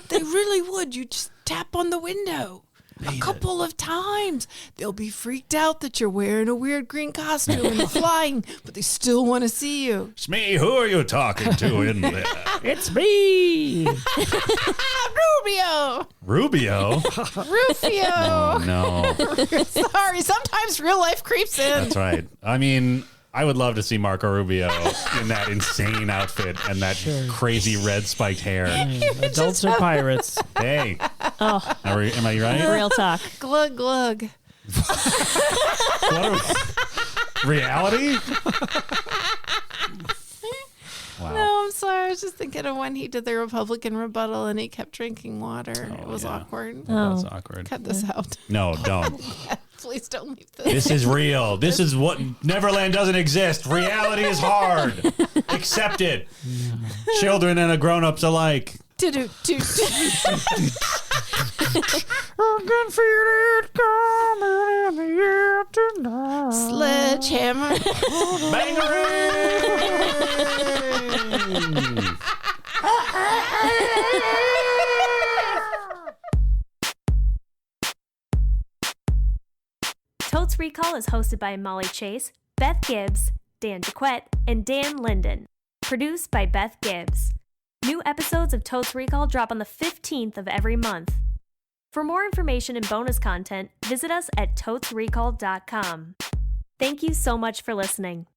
They really would. You just tap on the window a Peter. couple of times. They'll be freaked out that you're wearing a weird green costume and flying, but they still want to see you. It's me. Who are you talking to in there? It's me. Rubio! Rubio? Rufio! Oh, no. Sorry, sometimes real life creeps in. That's right. I mean, I would love to see Marco Rubio in that insane outfit and that crazy red spiked hair. Adults are pirates. Hey. Oh, Am I right? real talk. Glug, glug. What are we, reality? Wow. No, I'm sorry. I was just thinking of when he did the Republican rebuttal and he kept drinking water. It was awkward. That's awkward. Cut this out. No, don't. Please don't leave this. This is real. This is what Neverland doesn't exist. Reality is hard. Accept it. Children and grown-ups alike. Do. I can feel it coming in the air tonight. Sledgehammer. Bangarang! Totes Recall is hosted by Molly Chase, Beth Gibbs, Dan Jaquette, and Dan Linden. Produced by Beth Gibbs. New episodes of Totes Recall drop on the 15th of every month. For more information and bonus content, visit us at totesrecall.com. Thank you so much for listening.